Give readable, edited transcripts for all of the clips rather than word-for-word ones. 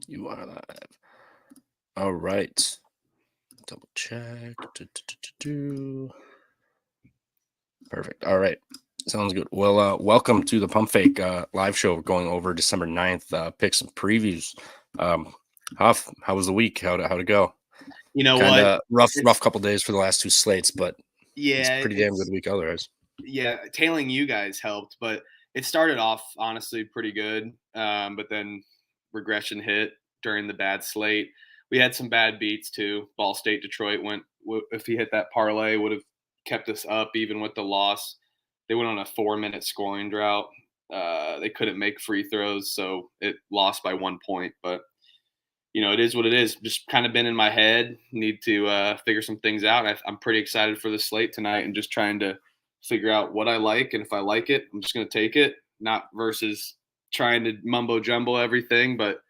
You are live. All right. Double check. Perfect. All right. Sounds good. Well, welcome to the Pump Fake live show going over December 9th. Picks and previews. Huff, how was the week? How'd it go? You know Kind what? of rough couple days for the last two slates, but it's a Yeah, pretty damn good week otherwise. tailing you guys helped, but it started off honestly pretty good. But then regression hit during the bad slate. We had some bad beats too. Ball State, Detroit if he hit that parlay would have kept us up even with the loss. They went on a 4-minute scoring drought. They couldn't make free throws, so it lost by 1 point. But it is what it is. Just kind of been in my head. Need to figure some things out. I'm pretty excited for the slate tonight and just trying to figure out what I like. And if I like it, I'm just going to take it, not versus trying to mumbo jumbo everything. But,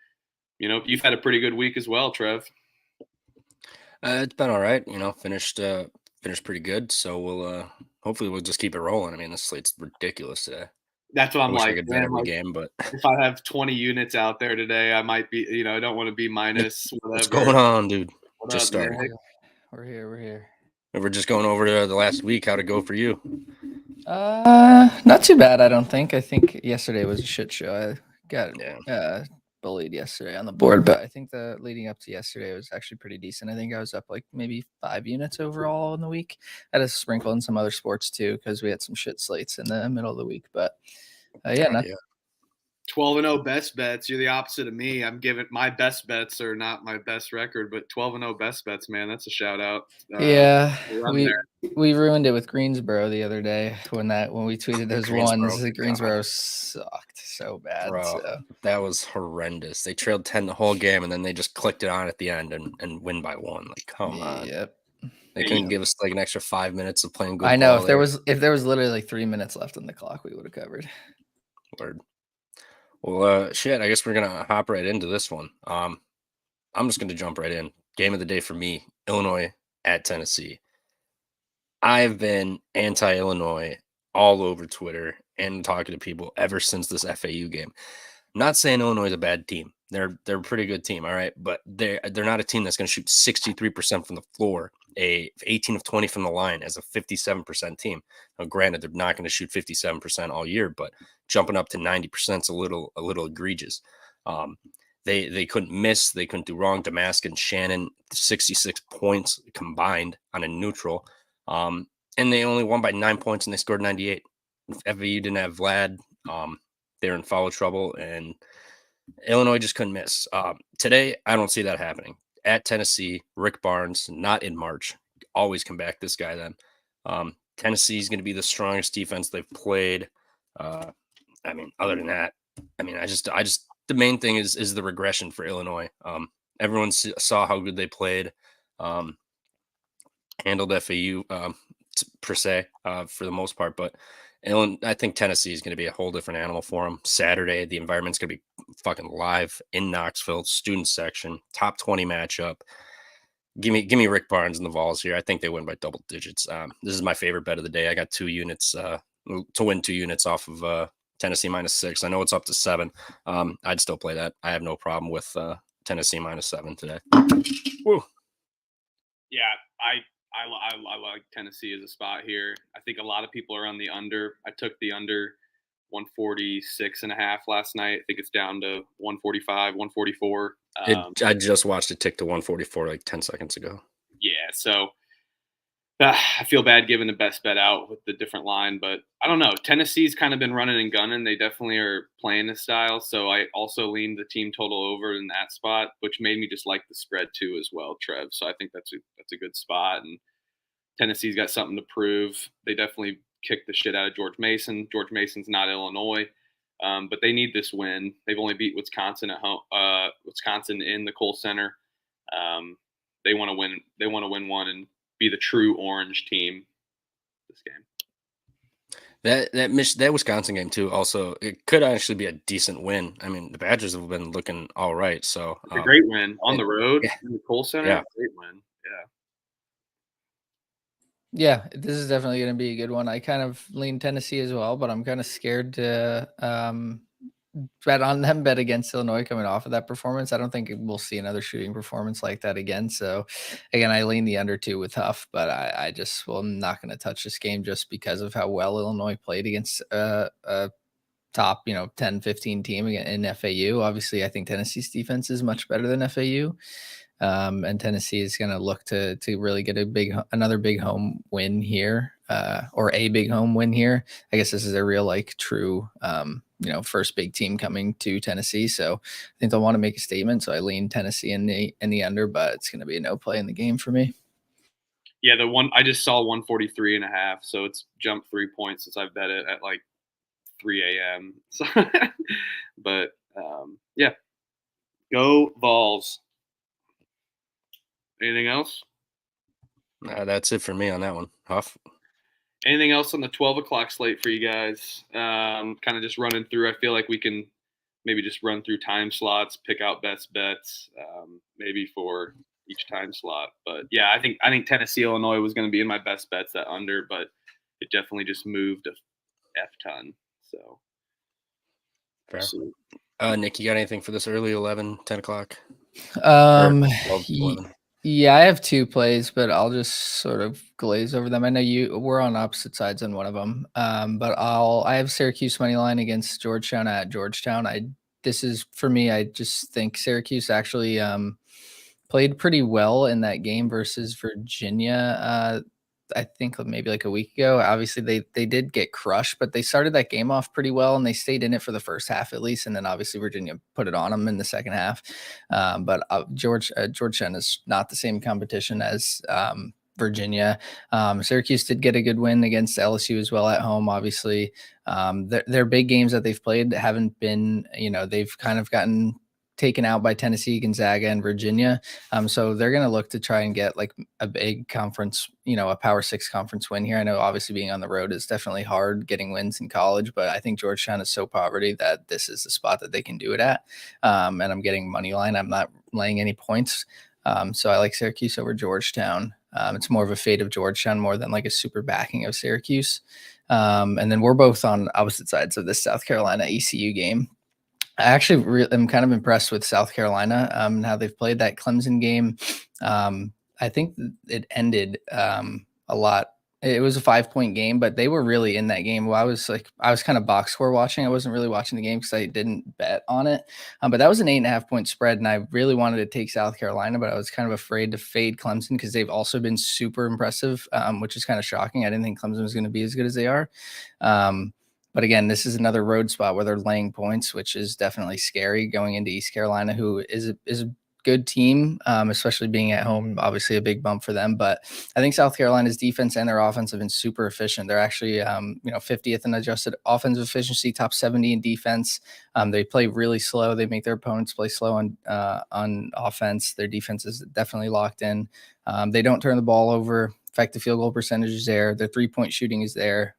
you've had a pretty good week as well, Trev. It's been all right. Finished pretty good. So hopefully we'll just keep it rolling. I mean, this slate's ridiculous today. That's what I I'm wish I like, could bet man. every Like, game, but if I have 20 units out there today, I might be, I don't want to be minus whatever. what's going on, dude? What Just up, started. Nick? We're here. We're just going over the last week. How'd it go for you? Not too bad, I don't think. I think yesterday was a shit show. I got bullied yesterday on the board, but I think the leading up to yesterday was actually pretty decent. I think I was up like maybe 5 units overall in the week. I had a sprinkle in some other sports too because we had some shit slates in the middle of the week. But 12-0 best bets. You're the opposite of me. I'm giving my best bets are not my best record, but 12-0 best bets, man, that's a shout out. We ruined it with Greensboro the other day when we tweeted those ones. Greensboro sucked so bad. Bro, that was horrendous. They trailed 10 the whole game, and then they just clicked it on at the end and win by 1. Like, come on. Yep. They couldn't give us like an extra 5 minutes of playing good. I know if there was literally like 3 minutes left on the clock, we would have covered. Word. Well, shit. I guess we're gonna hop right into this one. I'm just gonna jump right in. Game of the day for me: Illinois at Tennessee. I've been anti-Illinois all over Twitter and talking to people ever since this FAU game. I'm not saying Illinois is a bad team. They're a pretty good team, all right, but they're not a team that's going to shoot 63% from the floor, 18 of 20 from the line as a 57% team. Now, granted, they're not going to shoot 57% all year, but jumping up to 90% is a little egregious. They couldn't miss, they couldn't do wrong. Damascus and Shannon, 66 points combined on a neutral. And they only won by 9 points and they scored 98. If FAU didn't have Vlad, they're in foul trouble, and Illinois just couldn't miss. Today, I don't see that happening. At Tennessee, Rick Barnes, not in March. Always come back, this guy then. Tennessee is going to be the strongest defense they've played. Other than that, I just the main thing is the regression for Illinois. Everyone saw how good they played. Handled FAU per se for the most part, but I think Tennessee is going to be a whole different animal for them. Saturday, the environment's going to be fucking live in Knoxville, student section, top 20 matchup. Give me Rick Barnes and the Vols here. I think they win by double digits. This is my favorite bet of the day. I got 2 units to win 2 units off of Tennessee -6. I know it's up to 7. I'd still play that. I have no problem with Tennessee -7 today. Woo. Yeah, I like Tennessee as a spot here. I think a lot of people are on the under. I took the under 146.5 last night. I think it's down to 145, 144. I just watched it tick to 144 like 10 seconds ago. Yeah, so I feel bad giving the best bet out with the different line, but I don't know. Tennessee's kind of been running and gunning. They definitely are playing this style. So I also leaned the team total over in that spot, which made me just like the spread too as well, Trev. So I think that's a good spot. And Tennessee's got something to prove. They definitely kicked the shit out of George Mason. George Mason's not Illinois, but they need this win. They've only beat Wisconsin at home. Wisconsin in the Kohl Center. They want to win. They want to win one and be the true orange team this game. That Wisconsin game too. Also, it could actually be a decent win. I mean, the Badgers have been looking all right. So it's a great win on the road in the Kohl Center. Yeah. Great win. Yeah, this is definitely going to be a good one. I kind of lean Tennessee as well, but I'm kind of scared to bet on them, bet against Illinois coming off of that performance. I don't think we'll see another shooting performance like that again. So again, I lean the under 2 with Huff, but I just, well, I'm not going to touch this game just because of how well Illinois played against a top, 10, 15 team in FAU. Obviously, I think Tennessee's defense is much better than FAU. And Tennessee is going to look to really get another big home win here, or a big home win here. I guess this is a real, true, first big team coming to Tennessee. So I think they'll want to make a statement. So I lean Tennessee in the under, but it's going to be a no play in the game for me. Yeah, the one I just saw 143.5, so it's jumped 3 points since I've bet it at 3 a.m. So, but yeah, go Vols. Anything else? That's it for me on that one. Huff. Anything else on the 12 o'clock slate for you guys? Kind of just running through. I feel like we can maybe just run through time slots, pick out best bets, maybe for each time slot. But yeah, I think Tennessee, Illinois was going to be in my best bets that under, but it definitely just moved a F ton. So, fair. Nick, you got anything for this early 10 o'clock? 12, yeah, I have 2 plays, but I'll just sort of glaze over them. I know we're on opposite sides on one of them, but I have Syracuse money line against Georgetown at Georgetown. This is for me. I just think Syracuse actually played pretty well in that game versus Virginia. I think maybe a week ago. Obviously, they did get crushed, but they started that game off pretty well, and they stayed in it for the first half at least. And then obviously Virginia put it on them in the second half. But Georgetown is not the same competition as Virginia. Syracuse did get a good win against LSU as well at home. Obviously, their big games that they've played haven't been, they've kind of gotten taken out by Tennessee, Gonzaga, and Virginia. So they're going to look to try and get a big conference, a Power 6 conference win here. I know obviously being on the road is definitely hard getting wins in college, but I think Georgetown is so poverty that this is the spot that they can do it at. And I'm getting money line. I'm not laying any points. So I like Syracuse over Georgetown. It's more of a fate of Georgetown more than a super backing of Syracuse. And then we're both on opposite sides of this South Carolina ECU game. I actually am kind of impressed with South Carolina and how they've played that Clemson game. I think it ended a lot. It was a 5-point game, but they were really in that game. Well, I was kind of box score watching. I wasn't really watching the game because I didn't bet on it. But that was an 8.5-point spread, and I really wanted to take South Carolina, but I was kind of afraid to fade Clemson because they've also been super impressive, which is kind of shocking. I didn't think Clemson was going to be as good as they are. But again, this is another road spot where they're laying points, which is definitely scary going into East Carolina, who is a good team, especially being at home, obviously a big bump for them. But I think South Carolina's defense and their offense have been super efficient. They're actually, 50th in adjusted offensive efficiency, top 70 in defense. They play really slow. They make their opponents play slow on offense. Their defense is definitely locked in. They don't turn the ball over. Effective field goal percentage is there. Their 3-point shooting is there.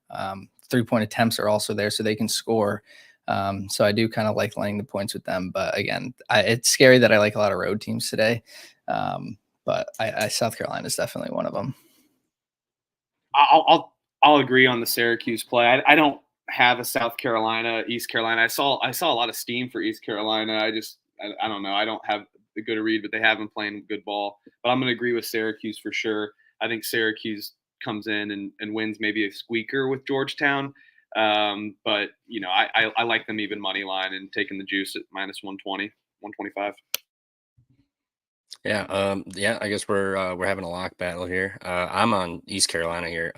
3-point attempts are also there, so they can score. So I do kind of like laying the points with them. But again, it's scary that I like a lot of road teams today. But South Carolina is definitely one of them. I'll agree on the Syracuse play. I don't have a South Carolina, East Carolina. I saw a lot of steam for East Carolina. I don't know. I don't have a good read, but they have been playing good ball. But I'm going to agree with Syracuse for sure. I think Syracuse comes in and wins maybe a squeaker with Georgetown. But I like them even money line and taking the juice at minus 120, 125. Yeah. I guess we're having a lock battle here. I'm on East Carolina here.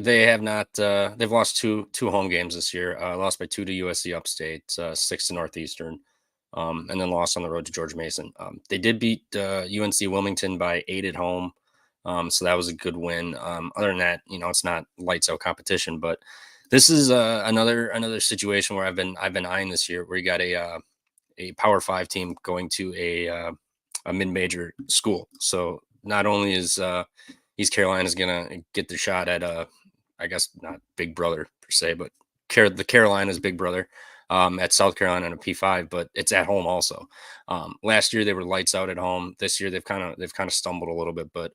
They have not. They've lost two home games this year. Lost by 2 to USC Upstate, 6 to Northeastern, and then lost on the road to George Mason. They did beat UNC Wilmington by 8 at home. So that was a good win. Other than that, it's not lights out competition, but this is another situation where I've been eyeing this year, where you got a Power 5 team going to a mid-major school. So not only is East Carolina is gonna get the shot at I guess not Big Brother per se, but the Carolinas Big Brother at South Carolina and a P5, but it's at home also. Last year they were lights out at home. This year they've kind of stumbled a little bit, but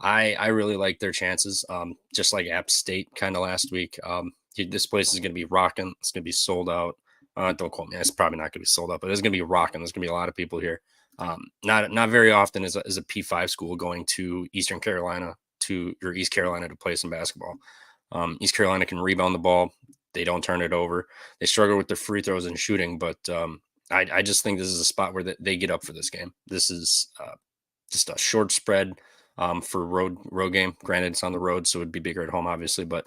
I really like their chances. Just like App State kind of last week. This place is going to be rocking. It's going to be sold out. Don't quote me. It's probably not going to be sold out, but it's going to be rocking. There's going to be a lot of people here. Not very often is a P5 school going to Eastern Carolina or East Carolina to play some basketball. East Carolina can rebound the ball. They don't turn it over. They struggle with their free throws and shooting, but I just think this is a spot where they get up for this game. This is just a short spread for road game. Granted, it's on the road, so it'd be bigger at home, obviously, but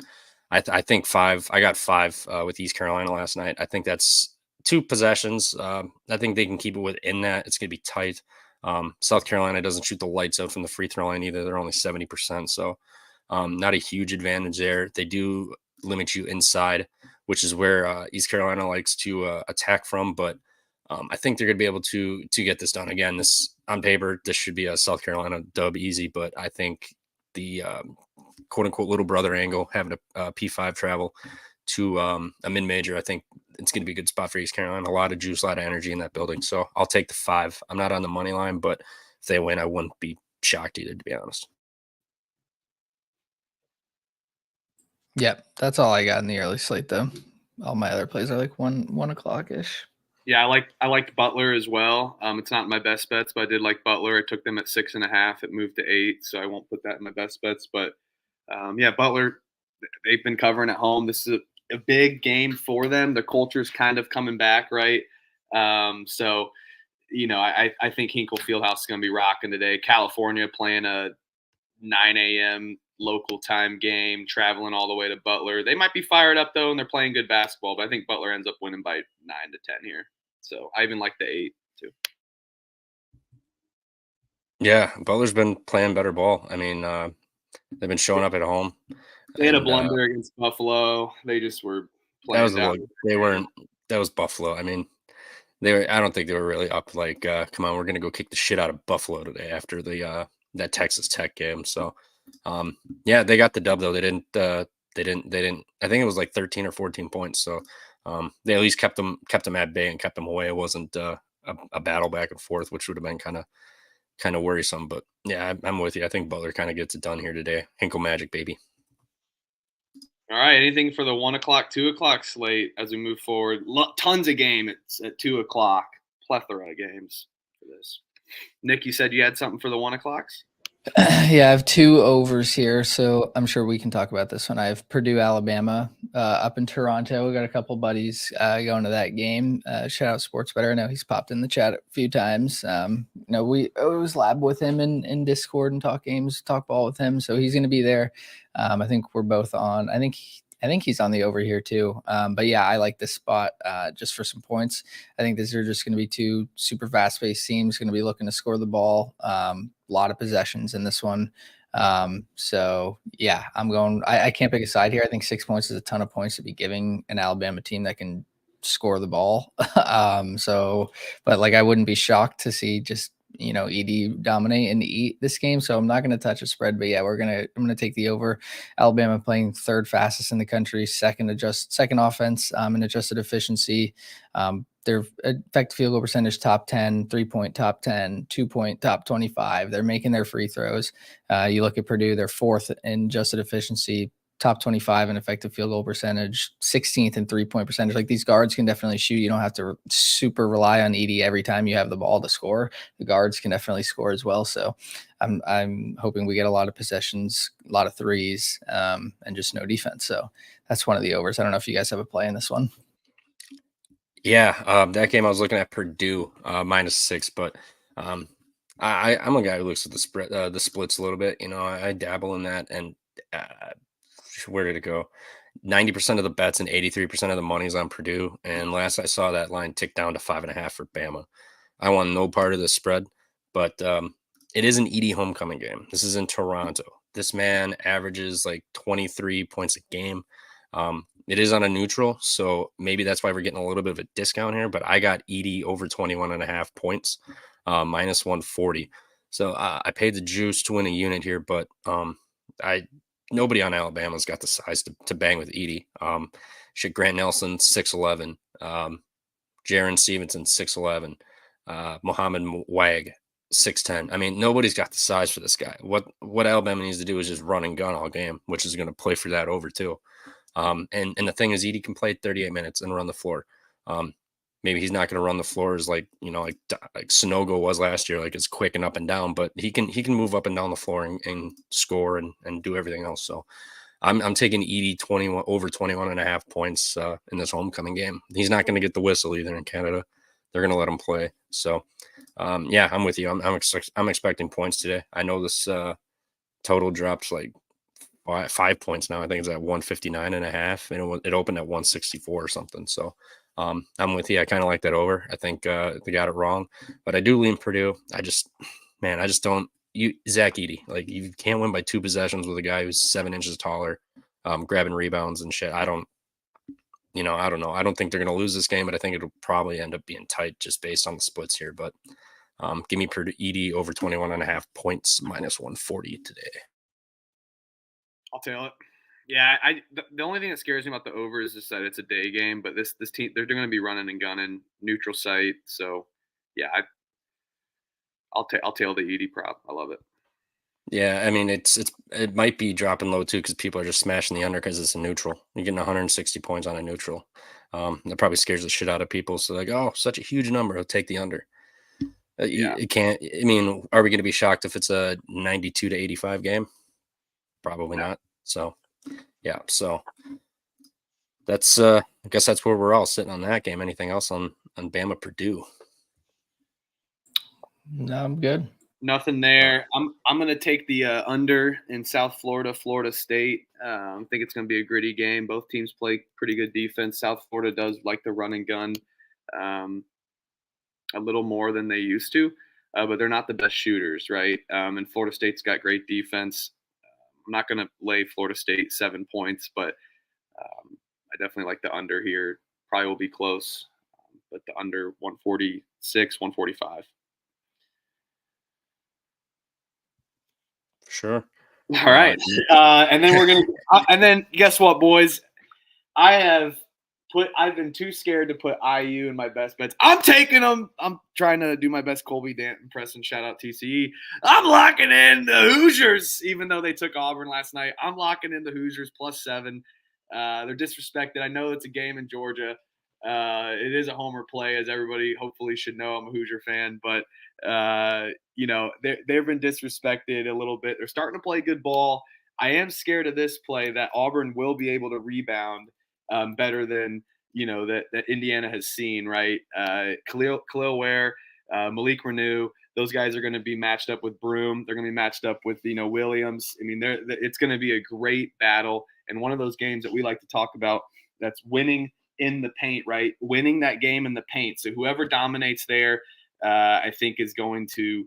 I think 5. I got 5 with East Carolina last night. I think that's 2 possessions. I think they can keep it within that. It's going to be tight. South Carolina doesn't shoot the lights out from the free throw line either. They're only 70%, so not a huge advantage there. They do limit you inside, which is where East Carolina likes to attack from. But I think they're going to be able to get this done. Again, this on paper, this should be a South Carolina dub easy, but I think the quote unquote little brother angle, having a P5 travel to a mid major, I think it's going to be a good spot for East Carolina. A lot of juice, a lot of energy in that building. So I'll take the 5. I'm not on the money line, but if they win, I wouldn't be shocked either, to be honest. Yep, that's all I got in the early slate, though. All my other plays are like 1 o'clock ish. Yeah, I liked Butler as well. It's not my best bets, but I did like Butler. I took them at 6.5. It moved to 8, so I won't put that in my best bets. But yeah, Butler, they've been covering at home. This is a big game for them. The culture's kind of coming back, right? So, I think Hinkle Fieldhouse is going to be rocking today. California playing a 9 a.m. local time game, traveling all the way to Butler. They might be fired up, though, and they're playing good basketball, but I think Butler ends up winning by 9 to 10 here. So I even like the 8, too. Yeah, Butler's been playing better ball. I mean, they've been showing up at home. They had a blunder against Buffalo. They just were playing down. That was Buffalo. I mean, I don't think they were really up like, come on, we're going to go kick the shit out of Buffalo today after that Texas Tech game. So, yeah, they got the dub though. They didn't. I think it was like 13 or 14 points. So, they at least kept them at bay and kept them away. It wasn't a battle back and forth, which would have been kind of worrisome. But yeah, I'm with you. I think Butler kind of gets it done here today. Hinkle Magic, baby. All right. Anything for the 1 o'clock, 2 o'clock slate as we move forward? Tons of game at 2 o'clock. Plethora of games for this. Nick, you said you had something for the 1 o'clocks? Yeah, I have 2 overs here, so I'm sure we can talk about this one. I have Purdue, Alabama, up in Toronto. We got a couple buddies going to that game. Shout out Sports Better. I know he's popped in the chat a few times. We always lab with him in Discord and talk ball with him. So he's going to be there. I think we're both on. I think he's on the over here too. But yeah, I like this spot just for some points. I think these are just going to be 2 super fast-paced teams going to be looking to score the ball. A lot of possessions in this one. So yeah, I'm going. I can't pick a side here. I think 6 points is a ton of points to be giving an Alabama team that can score the ball. But like I wouldn't be shocked to see just ED dominate and eat this game. So I'm not going to touch a spread, but yeah, I'm going to take the over. Alabama playing 3rd fastest in the country, second offense in adjusted efficiency. Their effective field goal percentage top 10, 3-point top 10, 2-point top 25. They're making their free throws. You look at Purdue, they're 4th in adjusted efficiency, top 25 in effective field goal percentage, 16th in 3-point percentage. Like these guards can definitely shoot. You don't have to super rely on ED every time you have the ball to score. The guards can definitely score as well. So I'm hoping we get a lot of possessions, a lot of threes, and just no defense. So that's one of the overs. I don't know if you guys have a play in this one. Yeah, that game I was looking at Purdue -6, but I'm a guy who looks at the splits a little bit. I dabble in that, and where did it go? 90% of the bets and 83% of the money is on Purdue. And last I saw, that line ticked down to 5.5 for Bama. I want no part of the spread, but it is an ED homecoming game. This is in Toronto. This man averages like 23 points a game. It is on a neutral, so maybe that's why we're getting a little bit of a discount here, but I got ED over 21.5 points, -140. So I paid the juice to win a unit here, but nobody on Alabama's got the size to bang with ED. Grant Nelson, 6'11", Jaron Stevenson, 6'11", Mohammed Wag, 6'10". I mean, nobody's got the size for this guy. What Alabama needs to do is just run and gun all game, which is going to play for that over too. And the thing is, ED can play 38 minutes and run the floor. Maybe he's not going to run the floors like Sonogo was last year, like it's quick and up and down, but he can move up and down the floor and score and do everything else. So I'm taking Edey 21 over 21.5 points in this homecoming game. He's not going to get the whistle either in Canada. They're going to let him play. So yeah, I'm with you. I'm expecting points today. I know this total drops like 5 points now. I think it's at 159.5, and it opened at 164 or something. So I'm with you. I kind of like that over. I think they got it wrong, but I do lean Purdue. I just don't. Zach Edey, like you can't win by 2 possessions with a guy who's 7 inches taller, grabbing rebounds and shit. I don't know. I don't think they're going to lose this game, but I think it'll probably end up being tight just based on the splits here. But give me Purdue Edey over 21.5 points minus 140 today. I'll tail it. Yeah, the only thing that scares me about the over is just that it's a day game, but this team, they're going to be running and gunning neutral site. So yeah, I'll tail the Edey prop. I love it. Yeah, I mean it might be dropping low too because people are just smashing the under because it's a neutral. You're getting 160 points on a neutral. That probably scares the shit out of people. So like, oh, such a huge number, I'll take the under. It can't. I mean, are we going to be shocked if it's a 92 to 85 game? Probably not. So yeah, so that's I guess that's where we're all sitting on that game. Anything else on Bama Purdue? No, I'm good. Nothing there. I'm gonna take the under in South Florida, Florida State. I think it's gonna be a gritty game. Both teams play pretty good defense. South Florida does like the run and gun a little more than they used to, but they're not the best shooters, right? And Florida State's got great defense. I'm not gonna lay Florida State 7 points, but I definitely like the under here. Probably will be close, but the under 146, 145. Sure. All right. And then we're going to – and then guess what, boys? I've been too scared to put IU in my best bets. I'm taking them. I'm trying to do my best Colby Dant impression. Shout out TCE. I'm locking in the Hoosiers, even though they took Auburn last night. I'm locking in the Hoosiers +7. They're disrespected. I know it's a game in Georgia. It is a homer play, as everybody hopefully should know. I'm a Hoosier fan, but they've been disrespected a little bit. They're starting to play good ball. I am scared of this play that Auburn will be able to rebound better than that Indiana has seen. Right, Khalil Ware, Malik Renew. Those guys are going to be matched up with Broom. They're going to be matched up with Williams. I mean, it's going to be a great battle, and one of those games that we like to talk about. That's winning in the paint, right? Winning that game in the paint. So whoever dominates there, I think is going to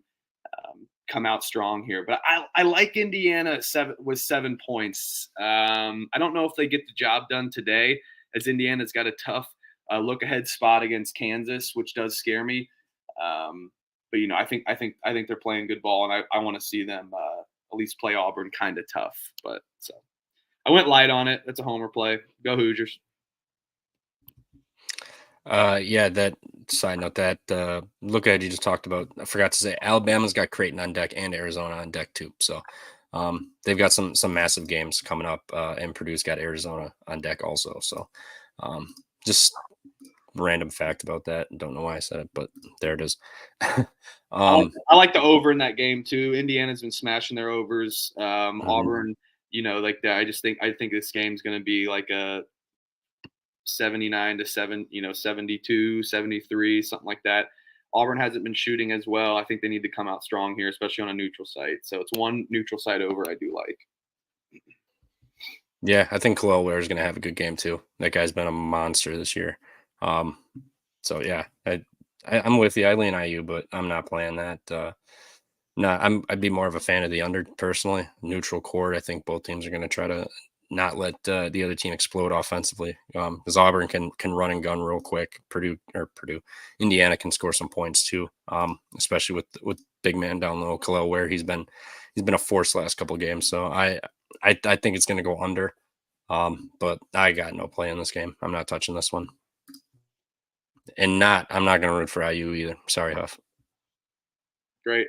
come out strong here. But I like Indiana with 7 points. I don't know if they get the job done today, as Indiana's got a tough look ahead spot against Kansas, which does scare me. But I think they're playing good ball, and I want to see them at least play Auburn kind of tough. But so I went light on it. That's a homer play. Go Hoosiers. Yeah, that side note, that look at you just talked about, I forgot to say Alabama's got Creighton on deck and Arizona on deck too. So they've got some massive games coming up, and Purdue's got Arizona on deck also. So just random fact about that. Don't know why I said it, but there it is. I like the over in that game too. Indiana's been smashing their overs. Auburn, like that. I think this game's going to be like a 79 to 7, 72, 73, something like that. Auburn hasn't been shooting as well. I think they need to come out strong here, especially on a neutral site. So it's one neutral site over I do like. Yeah, I think Khalil Ware is going to have a good game too. That guy's been a monster this year. So yeah, I'm with you. I lean IU, but I'm not playing that. I'd be more of a fan of the under personally. Neutral court. I think both teams are going to try to not let the other team explode offensively, because Auburn can run and gun real quick. Indiana can score some points too, especially with big man down low. Khalil Ware, he's been a force last couple of games. So I think it's going to go under, but I got no play in this game. I'm not touching this one, and I'm not going to root for IU either. Sorry, Huff. Great.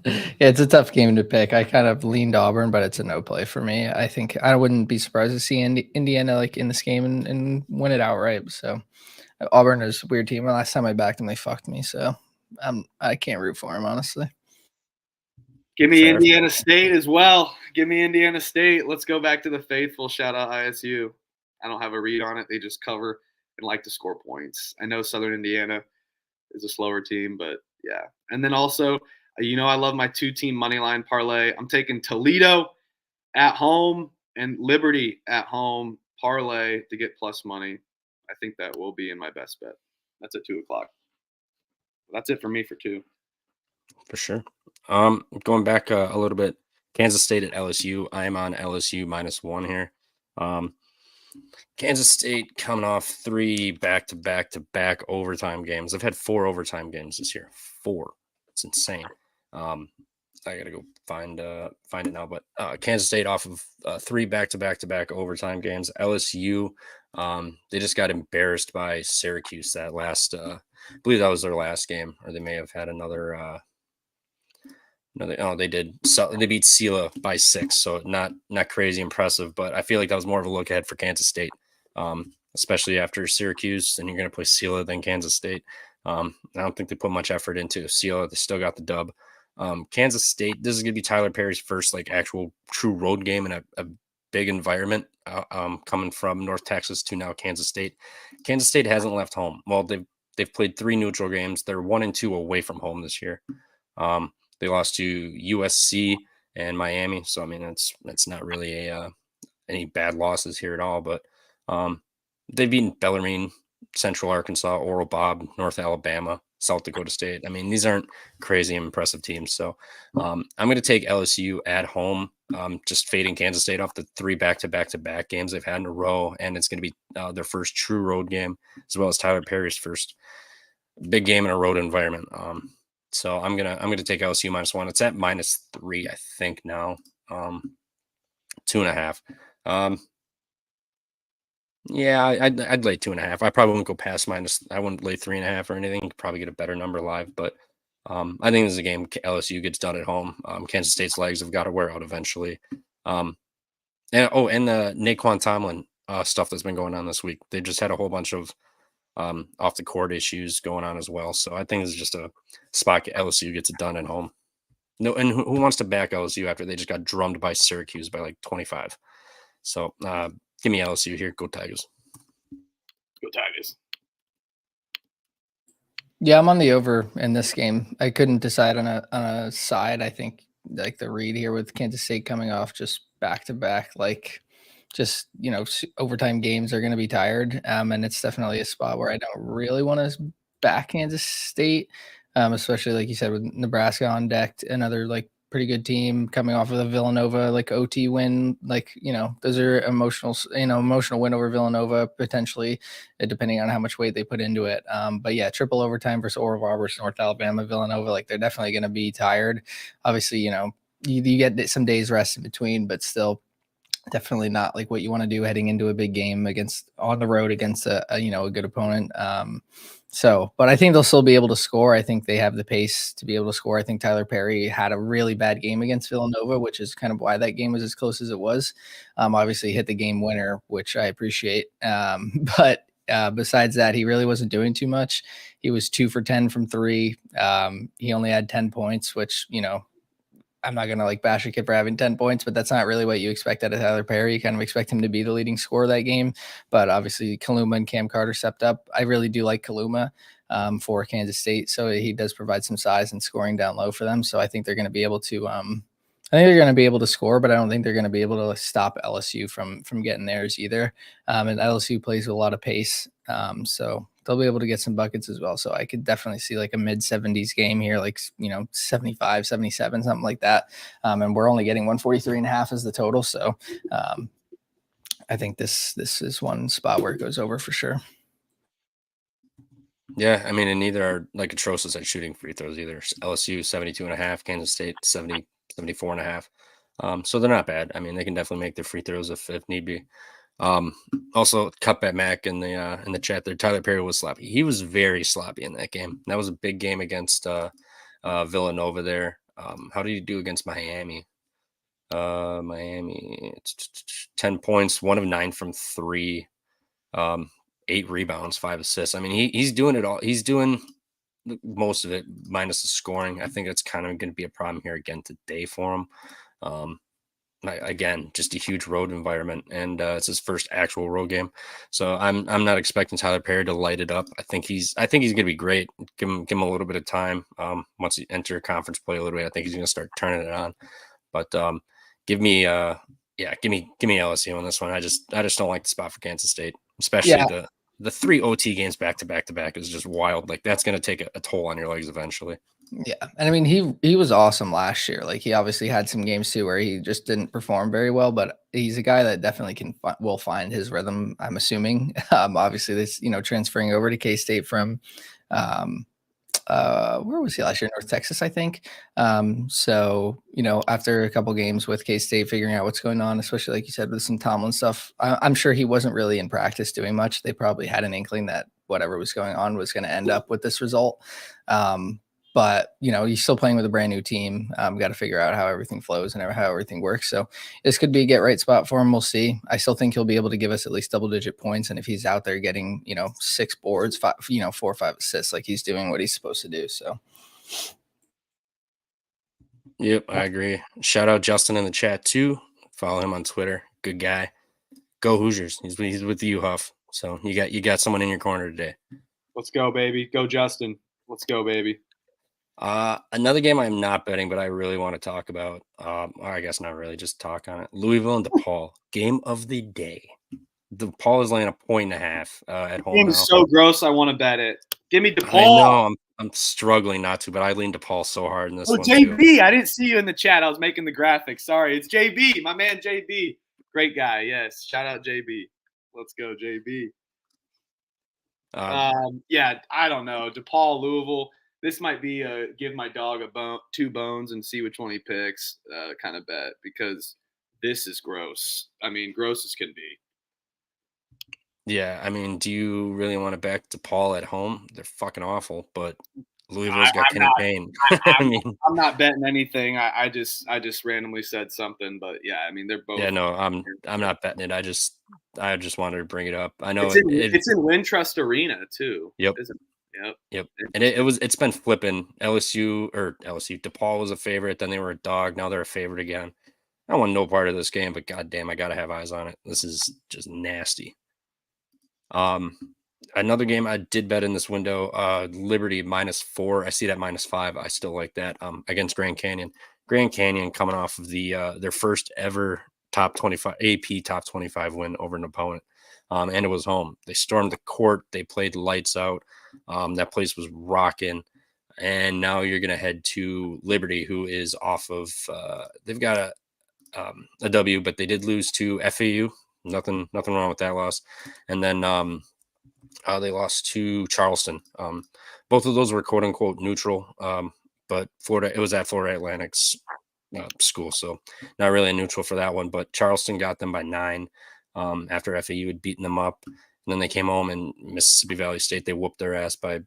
Yeah, it's a tough game to pick. I kind of leaned Auburn, but it's a no play for me. I think I wouldn't be surprised to see Indiana like in this game and win it outright. So Auburn is a weird team. The last time I backed them, they fucked me. So I can't root for them, honestly. Give me Indiana State as well. Give me Indiana State. Let's go back to the faithful. Shout out ISU. I don't have a read on it. They just cover and like to score points. I know Southern Indiana is a slower team, but yeah. And then also, I love my 2-team money line parlay. I'm taking Toledo at home and Liberty at home parlay to get plus money. I think that will be in my best bet. That's at 2:00. That's it for me for 2. For sure. Going back a little bit, Kansas State at LSU. I am on LSU -1 here. Kansas State coming off 3 back-to-back overtime games. I've had 4 overtime games this year. 4. It's insane. I gotta go find it now. But Kansas State off of 3 back-to-back overtime games. LSU, they just got embarrassed by Syracuse that last. I believe that was their last game, or they may have had another. No, they did. So they beat Sela by 6, so not crazy impressive. But I feel like that was more of a look ahead for Kansas State, especially after Syracuse. And you're going to play Sela then Kansas State. I don't think they put much effort into Sela. They still got the dub. Kansas State. This is going to be Tyler Perry's first actual true road game in a big environment. Coming from North Texas to now Kansas State. Kansas State hasn't left home. Well, they've played 3 neutral games. They're 1-2 away from home this year. They lost to USC and Miami, so I mean that's not really any bad losses here at all. But they've beaten Bellarmine, Central Arkansas, Oral Bob, North Alabama, South Dakota State. I mean these aren't crazy impressive teams. So I'm going to take LSU at home. Just fading Kansas State off the 3 back-to-back games they've had in a row, and it's going to be their first true road game as well as Tyler Perry's first big game in a road environment. So I'm gonna take LSU -1. It's at -3, I think now. 2.5. Yeah, I'd lay 2.5. I probably wouldn't go past I wouldn't lay 3.5 or anything. You could probably get a better number live, but I think this is a game LSU gets done at home. Kansas State's legs have got to wear out eventually. And the Naquan Tomlin stuff that's been going on this week. They just had a whole bunch of off the court issues going on as well. So I think it's just a spot LSU gets it done at home. No, and who wants to back LSU after they just got drummed by Syracuse by 25? So give me LSU here. Go Tigers. Go Tigers. Yeah, I'm on the over in this game. I couldn't decide on a side. I think the read here with Kansas State coming off just back to back, just overtime games are going to be tired, and it's definitely a spot where I don't really want to back Kansas State, especially like you said with Nebraska on deck, another pretty good team coming off of the Villanova OT win. Those are emotional win over Villanova potentially, depending on how much weight they put into it. But yeah, triple overtime versus Oral Roberts, North Alabama, Villanova, they're definitely going to be tired. Obviously, you get some days rest in between, but still definitely not what you want to do heading into a big game on the road against a good opponent. But I think they'll still be able to score. I think they have the pace to be able to score. I think Tyler Perry had a really bad game against Villanova, which is kind of why that game was as close as it was. Obviously hit the game winner, which I appreciate. But besides that, he really wasn't doing too much. He was 2 for 10 from 3. He only had 10 points, which, I'm not going to bash a kid for having 10 points, but that's not really what you expect out of Tyler Perry. You kind of expect him to be the leading scorer of that game. But obviously, Kaluma and Cam Carter stepped up. I really do like Kaluma for Kansas State. So he does provide some size and scoring down low for them. So I think they're going to be able to score, but I don't think they're going to be able to stop LSU from getting theirs either. And LSU plays with a lot of pace. So they'll be able to get some buckets as well. So I could definitely see a mid 70s game here, 75, 77, something like that. And we're only getting 143.5 as the total. So I think this is one spot where it goes over for sure. Yeah, I mean, and neither are atrocious at shooting free throws either. LSU 72.5, Kansas State 74.5. So they're not bad. I mean, they can definitely make their free throws if need be. Also, Cutback Mac in the chat there. Tyler Perry was sloppy. He was very sloppy in that game. That was a big game against Villanova there. How did he do against Miami? Miami, 10 points, 1 of 9 from 3. 8 rebounds, 5 assists. I mean, he's doing it all. He's doing most of it minus the scoring. I think that's kind of going to be a problem here again today for him. Again, just a huge road environment, and it's his first actual road game. So I'm not expecting Tyler Perry to light it up. I think he's going to be great. Give him a little bit of time. Once he enter conference play a little bit, I think he's going to start turning it on. But give me LSU on this one. I just don't like the spot for Kansas State, especially the 3 OT games back to back is just wild. Like that's going to take a toll on your legs eventually. Yeah, and I mean he was awesome last year. Like he obviously had some games too where he just didn't perform very well, but he's a guy that definitely will find his rhythm. I'm assuming. Obviously, this transferring over to K-State from where was he last year? North Texas, I think. So after a couple games with K-State, figuring out what's going on, especially like you said with some Tomlin stuff, I'm sure he wasn't really in practice doing much. They probably had an inkling that whatever was going on was going to end up with this result. But he's still playing with a brand new team. Got to figure out how everything flows and how everything works. So this could be a get right spot for him. We'll see. I still think he'll be able to give us at least double-digit points. And if he's out there getting 6 boards, 4 or 5 assists, like he's doing what he's supposed to do. So. Yep, I agree. Shout out Justin in the chat too. Follow him on Twitter. Good guy. Go Hoosiers. He's with you, Huff. So you got someone in your corner today. Let's go, baby. Go Justin. Let's go, baby. Another game I'm not betting, but I really want to talk about. Or I guess not really, just talk on it. Louisville and DePaul. Game of the day. DePaul is laying 1.5 at home. Game is so gross. I want to bet it. Give me DePaul. I know I'm struggling not to, but I lean DePaul so hard in this one. JB, too. I didn't see you in the chat. I was making the graphics. Sorry, it's JB, my man JB. Great guy. Yes, shout out JB. Let's go, JB. Yeah, I don't know. DePaul, Louisville. This might be a give my dog a 2 bones and see which one he picks kind of bet, because this is gross. I mean, gross as can be. Yeah, I mean, do you really want to back DePaul at home? They're fucking awful, but Louisville's got Kenny Payne. I'm not betting anything. I just randomly said something, but yeah, I mean they're both. Yeah, no, I'm not betting it. I just wanted to bring it up. I know it's in Wintrust Arena too. Yep. Yep. And it's been flipping. DePaul was a favorite, then they were a dog, now they're a favorite again. I don't want no part of this game, but goddamn, I gotta have eyes on it. This is just nasty. Another game I did bet in this window, Liberty -4. I see that -5. I still like that. Against Grand Canyon. Grand Canyon coming off of their first ever top 25 AP top 25 win over an opponent. And it was home. They stormed the court. They played lights out. That place was rocking. And now you're going to head to Liberty, who is off of they've got a W, but they did lose to FAU. Nothing wrong with that loss. And then they lost to Charleston. Both of those were quote unquote neutral. But it was at Florida Atlantic's school, so not really a neutral for that one. But Charleston got them by 9 after FAU had beaten them up. And then they came home, and Mississippi Valley State, they whooped their ass by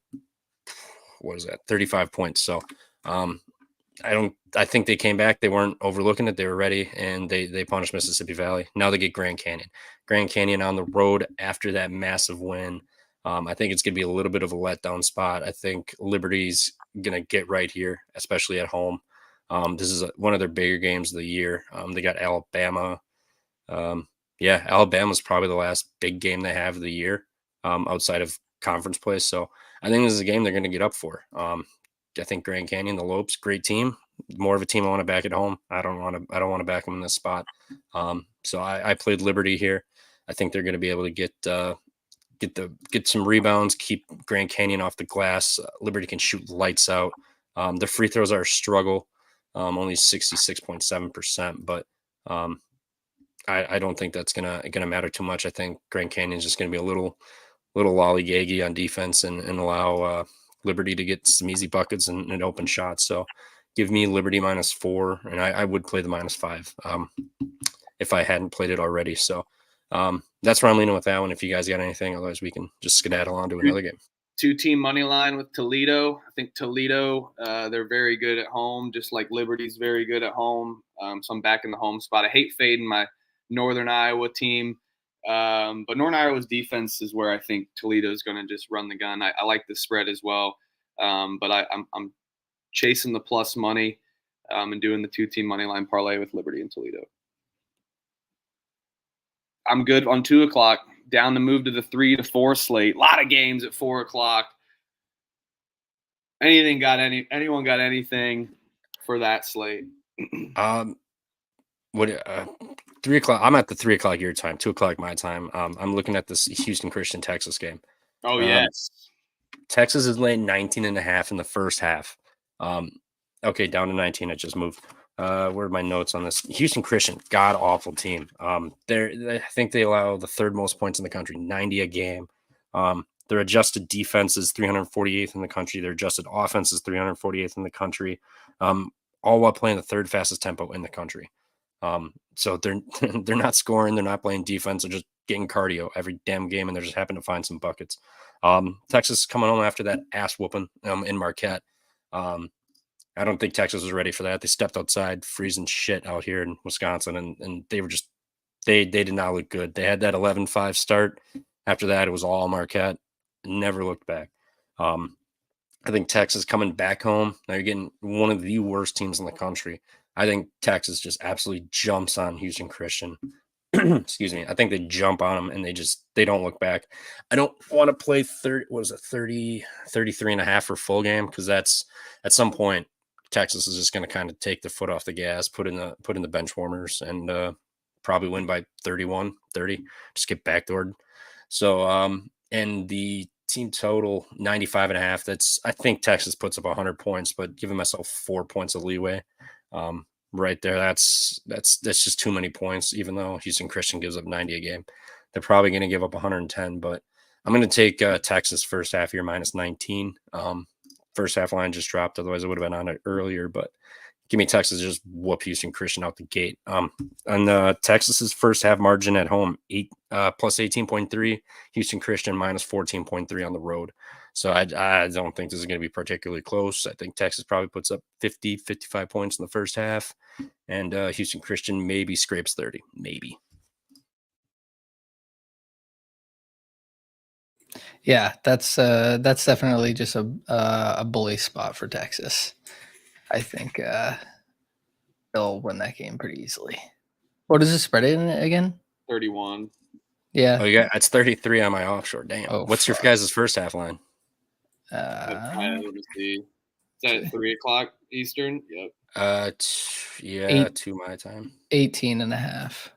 35 points. So I think they came back. They weren't overlooking it. They were ready, and they punished Mississippi Valley. Now they get Grand Canyon. Grand Canyon on the road after that massive win. I think it's going to be a little bit of a letdown spot. I think Liberty's going to get right here, especially at home. This is one of their bigger games of the year. They got Alabama. Alabama's probably the last big game they have of the year outside of conference play. So I think this is a game they're going to get up for. I think Grand Canyon, the Lopes, great team. More of a team I want to back at home. I don't want to back them in this spot. So I played Liberty here. I think they're going to be able to get some rebounds, keep Grand Canyon off the glass. Liberty can shoot lights out. Their free throws are a struggle, only 66.7%. But I don't think that's gonna matter too much. I think Grand Canyon is just gonna be a little lollygaggy on defense and allow Liberty to get some easy buckets and open shots. So give me Liberty -4, and I would play the -5 if I hadn't played it already. So that's where I'm leaning with that one. If you guys got anything, otherwise we can just skedaddle on to another game. 2-team money line with Toledo. I think Toledo, they're very good at home, just like Liberty's very good at home. So I'm back in the home spot. I hate fading my Northern Iowa team. But Northern Iowa's defense is where I think Toledo's going to just run the gun. I like the spread as well, but I'm chasing the plus money and doing the 2-team money line parlay with Liberty and Toledo. I'm good on 2 o'clock. Down to move to the 3 to 4 slate. A lot of games at 4 o'clock. Anyone got anything for that slate? 3 o'clock. I'm at the 3 o'clock your time, 2 o'clock my time. I'm looking at this Houston Christian Texas game. Oh, yes. Texas is laying 19.5 in the first half. Okay, down to 19. It just moved. Where are my notes on this? Houston Christian, god awful team. I think they allow the third most points in the country, 90 a game. Their adjusted defense is 348th in the country. Their adjusted offense is 348th in the country. All while playing the third fastest tempo in the country. So they're not scoring, they're not playing defense, they're just getting cardio every damn game, and they're just happen to find some buckets. Texas coming home after that ass whooping in Marquette. I don't think Texas was ready for that. They stepped outside, freezing shit out here in Wisconsin, and they were just they did not look good. They had that 11-5 start. After that, it was all Marquette. Never looked back. I think Texas coming back home. Now you're getting one of the worst teams in the country. I think Texas just absolutely jumps on Houston Christian. Excuse me. I think they jump on them and they don't look back. I don't want to play 33 and a half for full game, because that's at some point Texas is just going to kind of take their foot off the gas, put in the bench warmers, and probably win by 31, 30, just get backdoored. So and the team total 95 and a half. I think Texas puts up 100 points, but giving myself 4 points of leeway. Right there, that's just too many points. Even though Houston Christian gives up 90 a game, they're probably going to give up 110. But I'm going to take Texas first half here minus 19. First half line just dropped. Otherwise, I would have been on it earlier. But give me Texas to just whoop Houston Christian out the gate. And Texas's first half margin at home plus 18.3. Houston Christian minus 14.3 on the road. So I don't think this is going to be particularly close. I think Texas probably puts up 50, 55 points in the first half, and Houston Christian maybe scrapes 30, maybe. Yeah, that's definitely just a bully spot for Texas. I think they'll win that game pretty easily. What is the spread in it again? 31. Yeah. Oh, yeah, it's 33 on my offshore. Damn. Oh, what's your guys' first half line? Let me see. Is that at 3 o'clock Eastern? Yep. Yeah, 2 my time. 18 and a half.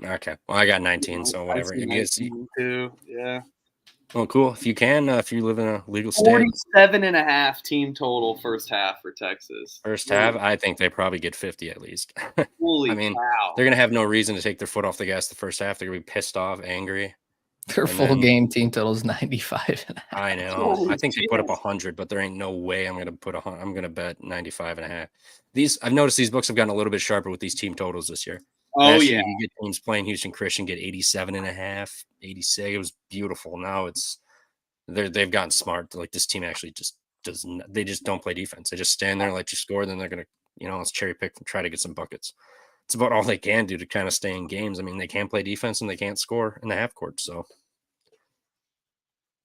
Okay. Well, I got 19, so whatever. If you see too. Yeah. Well, cool. If you can, if you live in a legal state. 47 and a half team total first half for Texas. First half, I think they probably get 50 at least. Holy I mean, cow. They're going to have no reason to take their foot off the gas the first half. They're going to be pissed off, angry. Their full game team total is 95 and a half. I know. I think they put up 100, but there ain't no way I'm going to put I'm going to bet 95 and a half. I've noticed these books have gotten a little bit sharper with these team totals this year. Oh, Last yeah. year, you get teams playing Houston Christian get 87 and a half, 86. It was beautiful. Now they've gotten smart. Like, this team actually just they just don't play defense. They just stand there and let you score. Then they're going to, let's cherry pick and try to get some buckets. It's about all they can do to kind of stay in games. I mean, they can't play defense and they can't score in the half court. So,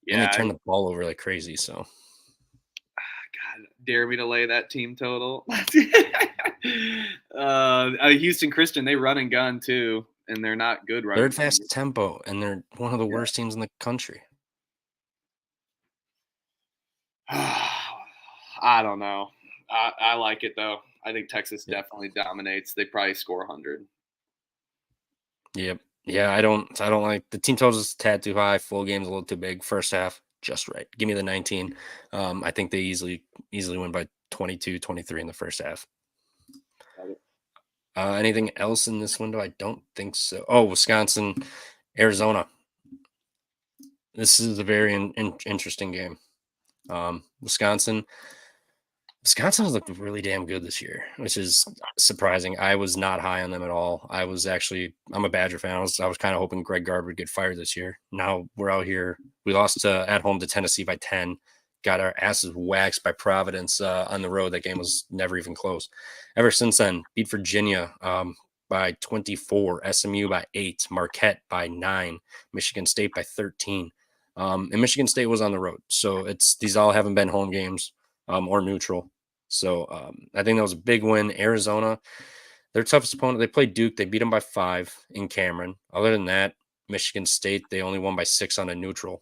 yeah, and they turn the ball over like crazy. So, God, dare me to lay that team total. Houston Christian, they run and gun too, and they're not good running. Third fastest tempo, and they're one of the worst teams in the country. I don't know. I like it though. I think Texas definitely dominates. They probably score 100. Yep. Yeah, I don't like the team totals is a tad too high. Full game's a little too big. First half, just right. Give me the 19. I think they easily win by 22, 23 in the first half. Anything else in this window? I don't think so. Oh, Wisconsin, Arizona. This is a very interesting game. Wisconsin has looked really damn good this year, which is surprising. I was not high on them at all. I'm a Badger fan. I was kind of hoping Greg Gard would get fired this year. Now we're out here. We lost at home to Tennessee by 10. Got our asses waxed by Providence on the road. That game was never even close. Ever since then, beat Virginia, by 24, SMU by 8, Marquette by 9, Michigan State by 13. And Michigan State was on the road. So these all haven't been home games or neutral. So I think that was a big win. Arizona, their toughest opponent, they played Duke. They beat them by 5 in Cameron. Other than that, Michigan State, they only won by 6 on a neutral.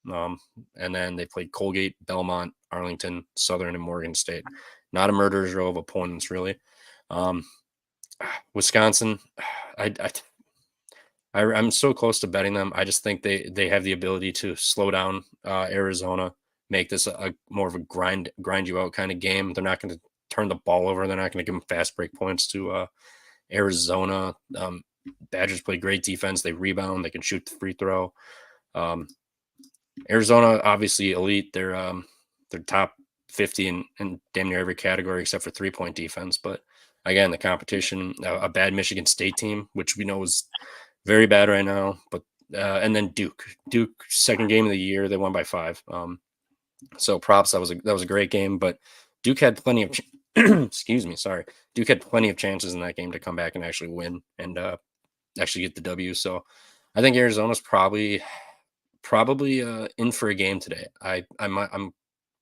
And then they played Colgate, Belmont, Arlington, Southern, and Morgan State. Not a murderer's row of opponents, really. Wisconsin, I'm so close to betting them. I just think they have the ability to slow down Arizona, make this a more of a grind you out kind of game. They're not going to turn the ball over. They're not going to give them fast break points to Arizona. Badgers play great defense. They rebound. They can shoot the free throw. Arizona, obviously elite. They're top 50 in damn near every category except for 3-point defense. But again, the competition, a bad Michigan State team, which we know is very bad right now. But and then Duke, second game of the year, they won by 5. So props. That was a great game. But Duke had plenty of excuse me, sorry. Duke had plenty of chances in that game to come back and actually win and actually get the W. So I think Arizona's probably in for a game today. I'm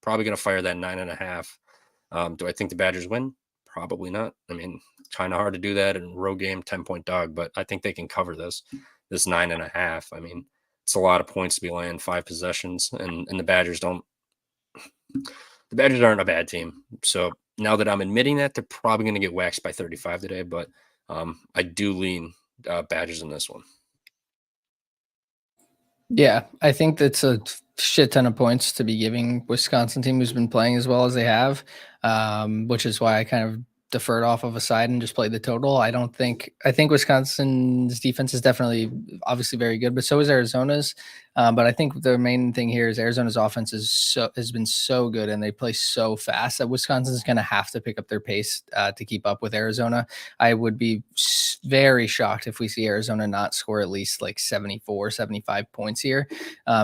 probably going to fire that 9.5. Do I think the Badgers win? Probably not. I mean, kind of hard to do that in a road game, 10-point dog, but I think they can cover this 9.5. I mean, it's a lot of points to be laying, 5 possessions, and the Badgers don't. The Badgers aren't a bad team. So now that I'm admitting that, they're probably going to get waxed by 35 today, but I do lean Badgers in this one. Yeah, I think that's a shit ton of points to be giving Wisconsin team who's been playing as well as they have, which is why I kind of deferred off of a side and just played the total. I think Wisconsin's defense is definitely obviously very good, but so is Arizona's. But I think the main thing here is Arizona's offense has been so good and they play so fast that Wisconsin's going to have to pick up their pace to keep up with Arizona. I would be very shocked if we see Arizona not score at least like 74, 75 points here.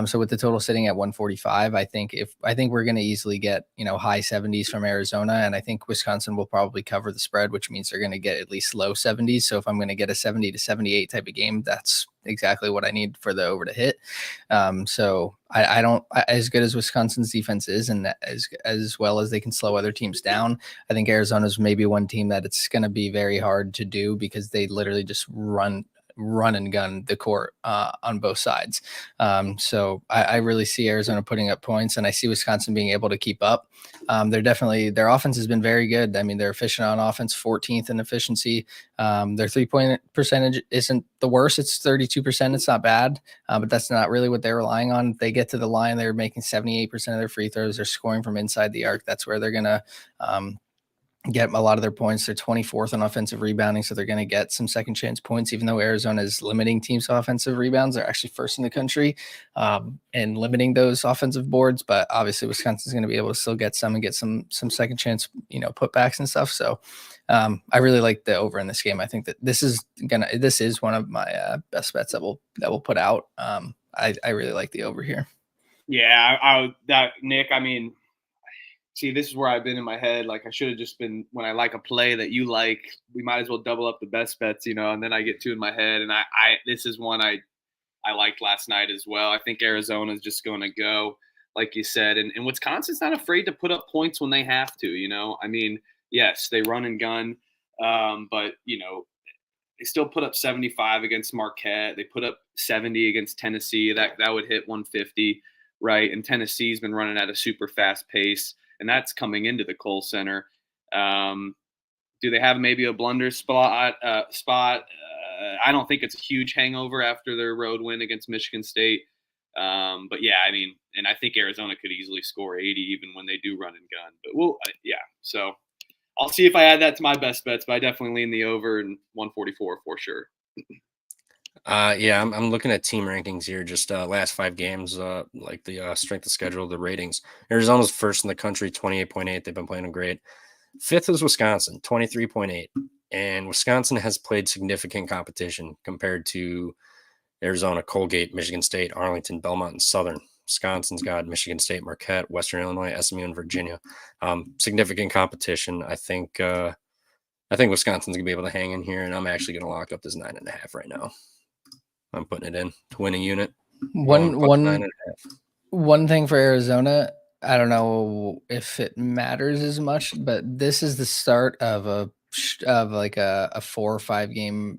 So with the total sitting at 145, I think we're going to easily get, high 70s from Arizona. And I think Wisconsin will probably cover the spread, which means they're going to get at least low 70s. So if I'm going to get a 70 to 78 type of game, that's exactly what I need for the over to hit. So I don't, as good as Wisconsin's defense is, and as well as they can slow other teams down, I think Arizona's maybe one team that it's going to be very hard to do because they literally just run and gun the court on both sides. So I really see Arizona putting up points, and I see Wisconsin being able to keep up. Their offense has been very good. I mean, they're efficient on offense, 14th in efficiency. Their 3-point percentage isn't the worst. It's 32%. It's not bad, but that's not really what they're relying on. If they get to the line, they're making 78% of their free throws. They're scoring from inside the arc. That's where they're going to get a lot of their points. They're 24th on offensive rebounding, so they're going to get some second chance points. Even though Arizona is limiting teams' offensive rebounds, they're actually first in the country and limiting those offensive boards. But obviously, Wisconsin's going to be able to still get some and get some second chance, putbacks and stuff. So I really like the over in this game. I think that this is one of my best bets that we'll put out. I really like the over here. Yeah, Nick. I mean, see, this is where I've been in my head. Like, I should have just been, when I like a play that you like, we might as well double up the best bets, and then I get two in my head. And this is one I liked last night as well. I think Arizona is just going to go, like you said. And Wisconsin's not afraid to put up points when they have to, I mean, yes, they run and gun, but, they still put up 75 against Marquette. They put up 70 against Tennessee. That would hit 150, right? And Tennessee's been running at a super fast pace. And that's coming into the Kohl Center. Do they have maybe a blunder spot? I don't think it's a huge hangover after their road win against Michigan State. But yeah, I mean, and I think Arizona could easily score 80 even when they do run and gun. But yeah. So I'll see if I add that to my best bets. But I definitely lean the over in 144 for sure. Yeah, I'm looking at team rankings here, just last 5 games, like the strength of schedule, the ratings. Arizona's first in the country, 28.8. They've been playing them great. 5th is Wisconsin, 23.8. And Wisconsin has played significant competition compared to Arizona, Colgate, Michigan State, Arlington, Belmont, and Southern. Wisconsin's got Michigan State, Marquette, Western Illinois, SMU, and Virginia. Significant competition. I think I think Wisconsin's gonna be able to hang in here, and I'm actually gonna lock up this 9.5 right now. I'm putting it in to win a unit. One thing for Arizona, I don't know if it matters as much, but this is the start of a 4 or 5 game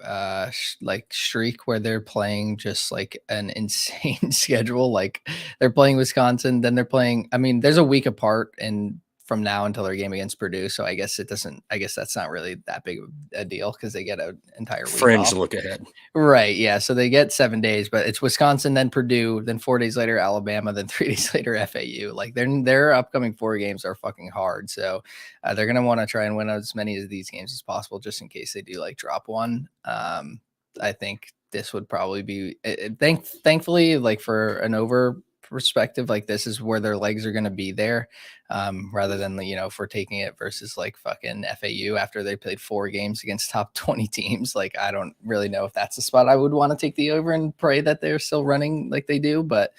like streak where they're playing just like an insane schedule. Like they're playing Wisconsin, then they're playing. I mean, there's a week apart and from now until their game against Purdue. So I guess that's not really that big of a deal because they get an entire week fringe off. Look ahead. Right. Yeah. So they get 7 days, but it's Wisconsin, then Purdue, then 4 days later, Alabama, then 3 days later, FAU. Like their upcoming 4 games are fucking hard. So they're going to want to try and win as many of these games as possible, just in case they do like drop one. I think this would probably be thankfully like for an over perspective, like this is where their legs are going to be there, rather than if we're taking it versus like fucking FAU after they played 4 games against top 20 teams. Like I don't really know if that's the spot I would want to take the over and pray that they're still running like they do, but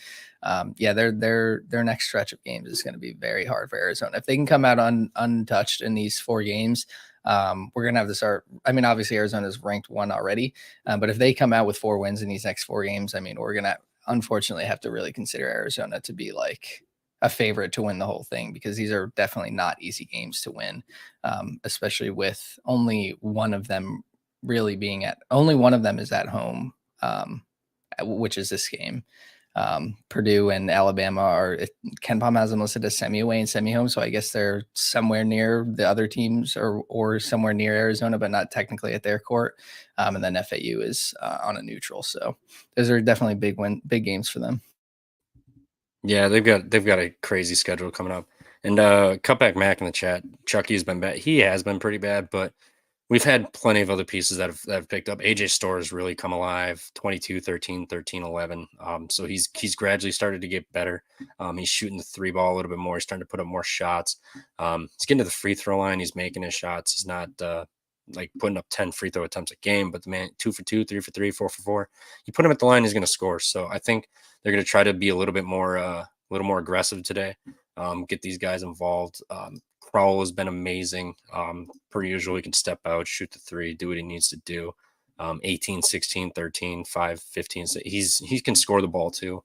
yeah, their next stretch of games is going to be very hard for Arizona. If they can come out untouched in these 4 games, we're going to have to start. I mean, obviously Arizona's ranked 1 already, but if they come out with 4 wins in these next 4 games, I mean, we're going to unfortunately have to really consider Arizona to be like a favorite to win the whole thing, because these are definitely not easy games to win, especially with only one of them is at home, which is this game. Purdue and Alabama KenPom has them listed as semi-away and semi-home, so I guess they're somewhere near the other teams or somewhere near Arizona, but not technically at their court. And then FAU is on a neutral, so those are definitely big games for them. Yeah, they've got a crazy schedule coming up. And Cutback Mac in the chat, Chucky's been bad. He has been pretty bad, but we've had plenty of other pieces that have picked up. AJ Storr has really come alive, 22, 13, 13, 11. So he's gradually started to get better. He's shooting the 3 ball a little bit more. He's starting to put up more shots. He's getting to the free throw line. He's making his shots. He's not like putting up 10 free throw attempts a game, but the man 2 for 2, 3 for 3, 4 for 4. You put him at the line, he's going to score. So I think they're going to try to be a little more aggressive today. Get these guys involved. Crowell has been amazing. Per usual, he can step out, shoot the 3, do what he needs to do. 18, 16, 13, 5, 15. So he can score the ball too.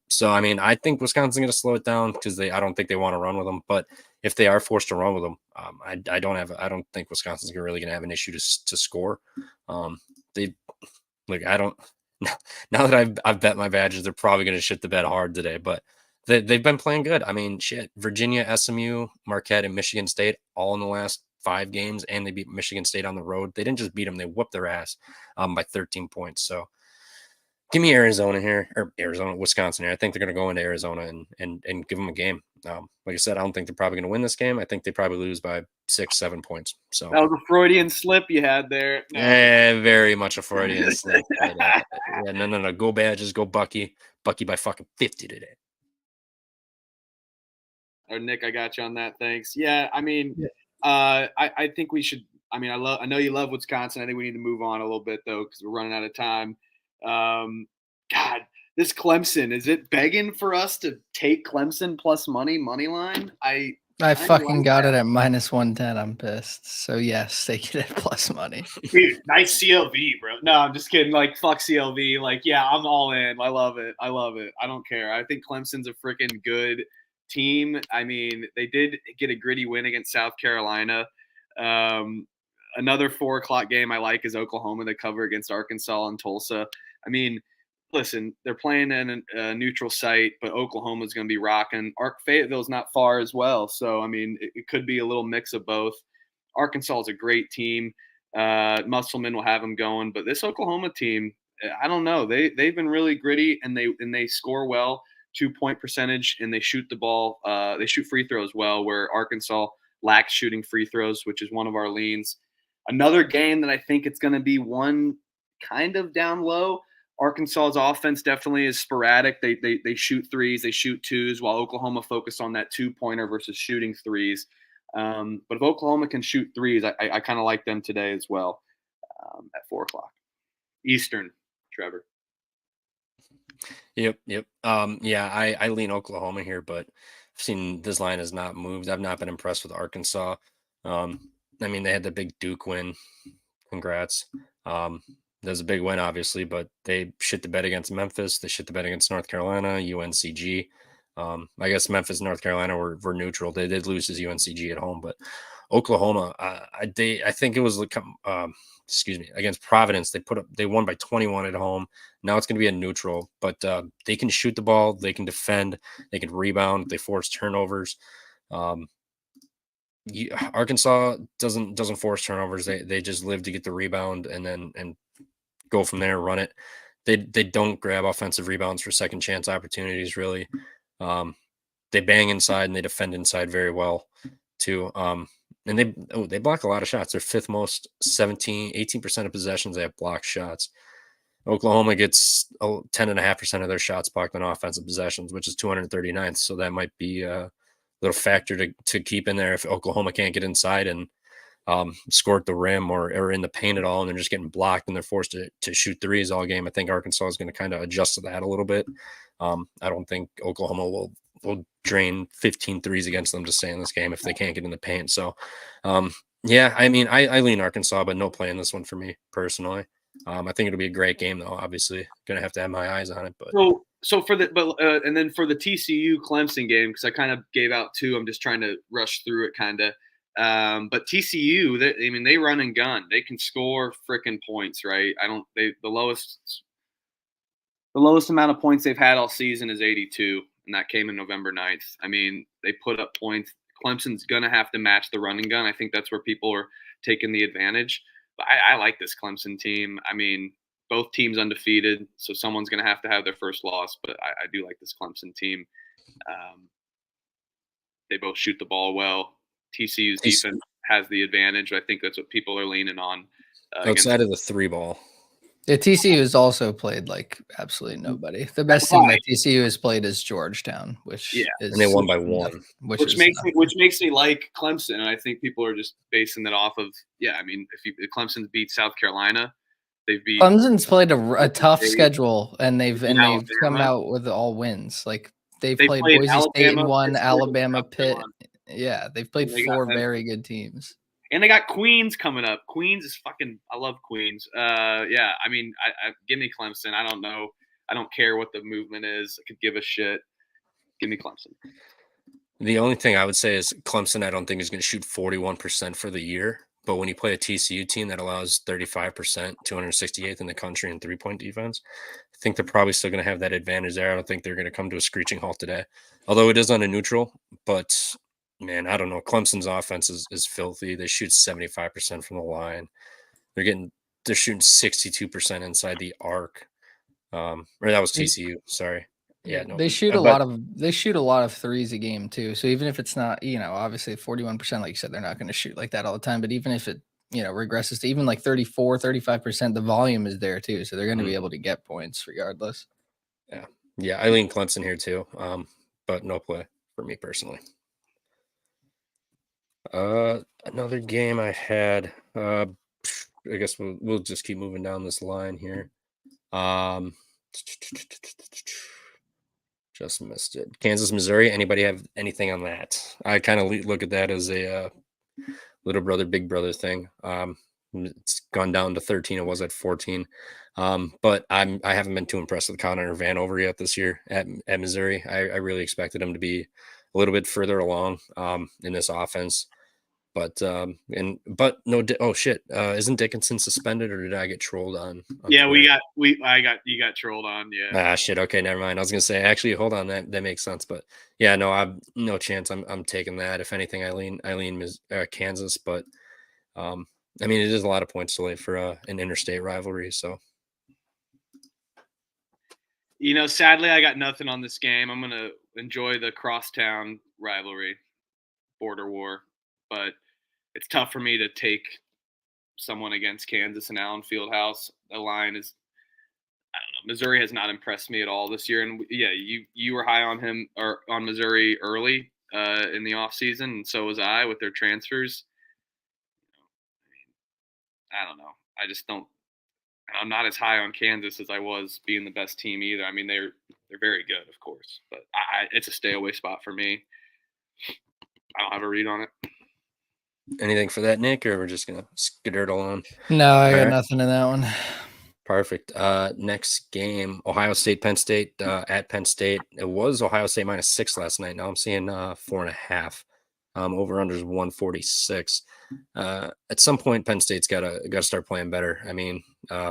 So, I mean, I think Wisconsin's going to slow it down because I don't think they want to run with them. But if they are forced to run with them, I don't think Wisconsin's really going to have an issue to score. Now that I've bet my badges, they're probably going to shit the bed hard today, but they've been playing good. I mean, shit, Virginia, SMU, Marquette, and Michigan State all in the last 5 games, and they beat Michigan State on the road. They didn't just beat them; they whooped their ass by 13 points. So, give me Wisconsin here. I think they're going to go into Arizona and give them a game. Like I said, I don't think they're probably going to win this game. I think they probably lose by 6-7 points. So that was a Freudian slip you had there. No. Very much a Freudian slip. No. Go Badgers, go Bucky. Bucky by fucking 50 today. Or Nick, I got you on that. Thanks. Yeah, I mean, I think we should. I mean, I know you love Wisconsin. I think we need to move on a little bit though, because we're running out of time. God, this Clemson, is it begging for us to take Clemson plus money line? I fucking got it at -110. I'm pissed. So yes, take it at plus money. Dude, nice CLV, bro. No, I'm just kidding. Like, fuck CLV. Like, yeah, I'm all in. I love it. I don't care. I think Clemson's a freaking good team. I mean, they did get a gritty win against South Carolina. Another 4:00 game I like is Oklahoma to cover against Arkansas and Tulsa. I mean, listen, they're playing in a neutral site, but Oklahoma's going to be rocking. Fayetteville's not far as well. So, I mean, it could be a little mix of both. Arkansas is a great team. Musselman will have them going. But this Oklahoma team, I don't know. They've been really gritty, and they score well, 2-point percentage, and they shoot the ball. They shoot free throws well, where Arkansas lacks shooting free throws, which is one of our leans. Another game that I think it's going to be one kind of down low. Arkansas's offense definitely is sporadic. They shoot 3s, they shoot 2s, while Oklahoma focused on that 2-pointer versus shooting 3s. But if Oklahoma can shoot 3s, I kind of like them today as well at 4:00 Eastern, Trevor. Yep. Yeah, I lean Oklahoma here, but I've seen this line has not moved. I've not been impressed with Arkansas. I mean, they had the big Duke win. Congrats. That was a big win, obviously, but they shit the bed against Memphis. They shit the bed against North Carolina, UNCG. I guess Memphis, North Carolina were neutral. They did lose to UNCG at home, but Oklahoma, I think it was against Providence. They won by 21 at home. Now it's going to be a neutral, but they can shoot the ball, they can defend, they can rebound, they force turnovers. Arkansas doesn't force turnovers. They just live to get the rebound and go from there, run it. They don't grab offensive rebounds for second chance opportunities, really. They bang inside and they defend inside very well too. And they block a lot of shots. They're fifth most, 18% of possessions they have blocked shots. Oklahoma gets 10.5% of their shots blocked on offensive possessions, which is 239th. So that might be a little factor to keep in there if Oklahoma can't get inside and score at the rim or in the paint at all, and they're just getting blocked and they're forced to shoot threes all game. I think Arkansas is going to kind of adjust to that a little bit. I don't think Oklahoma will drain 15 threes against them to stay in this game if they can't get in the paint. So, yeah, I mean, I lean Arkansas, but no play in this one for me personally. I think it'll be a great game, though. Obviously, going to have my eyes on it. But and then for the TCU Clemson game, because I kind of gave out two. I'm just trying to rush through it, kind of. But TCU, they run and gun. They can score freaking points, right? The lowest amount of points they've had all season is 82, and that came in November 9th. I mean, they put up points. Clemson's gonna have to match the run and gun. I think that's where people are taking the advantage. But I like this Clemson team. I mean, both teams undefeated, so someone's gonna have to have their first loss. But I do like this Clemson team. They both shoot the ball well. TCU's defense has the advantage. I think that's what people are leaning on. Outside of the three ball. Yeah, TCU has also played like absolutely nobody. The best team that TCU has played is Georgetown, which is and they won by one, which makes me like Clemson. And I think people are just basing that off of I mean, if Clemson beat South Carolina, they've beat Clemson's played a tough schedule, and they've come out with all wins. Like they've played Boise State and won, Alabama, Pitt. Yeah, they've played four very good teams. And they got Queens coming up. Queens is fucking – I love Queens. Yeah, I mean, give me Clemson. I don't know. I don't care what the movement is. I could give a shit. Give me Clemson. The only thing I would say is Clemson I don't think is going to shoot 41% for the year. But when you play a TCU team that allows 35%, 268th in the country in three-point defense, I think they're probably still going to have that advantage there. I don't think they're going to come to a screeching halt today. Although it is on a neutral, but – man, I don't know. Clemson's offense is filthy. They shoot 75% from the line. They're shooting 62% inside the arc. Or that was TCU. Sorry. Yeah, no. They shoot a lot of threes a game too. So even if it's not, obviously 41%, like you said, they're not going to shoot like that all the time. But even if it, regresses to even like 34, 35%, the volume is there too. So they're going to be able to get points regardless. Yeah. Yeah. I lean Clemson here too. But no play for me personally. Another game I had. I guess we'll just keep moving down this line here. Just missed it. Kansas, Missouri. Anybody have anything on that? I kind of look at that as a little brother, big brother thing. It's gone down to 13. It was at 14. But I haven't been too impressed with Connor Vanover yet this year at Missouri. I really expected him to be a little bit further along in this offense. But no. Oh shit! Isn't Dickinson suspended, or did I get trolled on? Yeah, you got trolled on. Yeah. Shit. Okay, never mind. I was gonna say actually, hold on. That makes sense. But yeah, no, I've no chance. I'm taking that. If anything, I lean Kansas. But I mean, it is a lot of points to lay for an interstate rivalry. So. Sadly, I got nothing on this game. I'm gonna enjoy the crosstown rivalry, border war, but it's tough for me to take someone against Kansas and Allen Fieldhouse. The line is, I don't know. Missouri has not impressed me at all this year. And yeah, you were high on him or on Missouri early in the offseason, and so was I with their transfers. I don't know. I just don't. I'm not as high on Kansas as I was being the best team either. I mean, they're very good, of course, but it's a stay away spot for me. I don't have a read on it. Anything for that, Nick, or we're just gonna skedaddle on? No, I All got right. nothing in that one. Perfect. Next game, Ohio State, Penn State, at Penn State. It was Ohio State -6 last night. Now I'm seeing 4.5. Over under is 146. At some point, Penn State's gotta start playing better. I mean,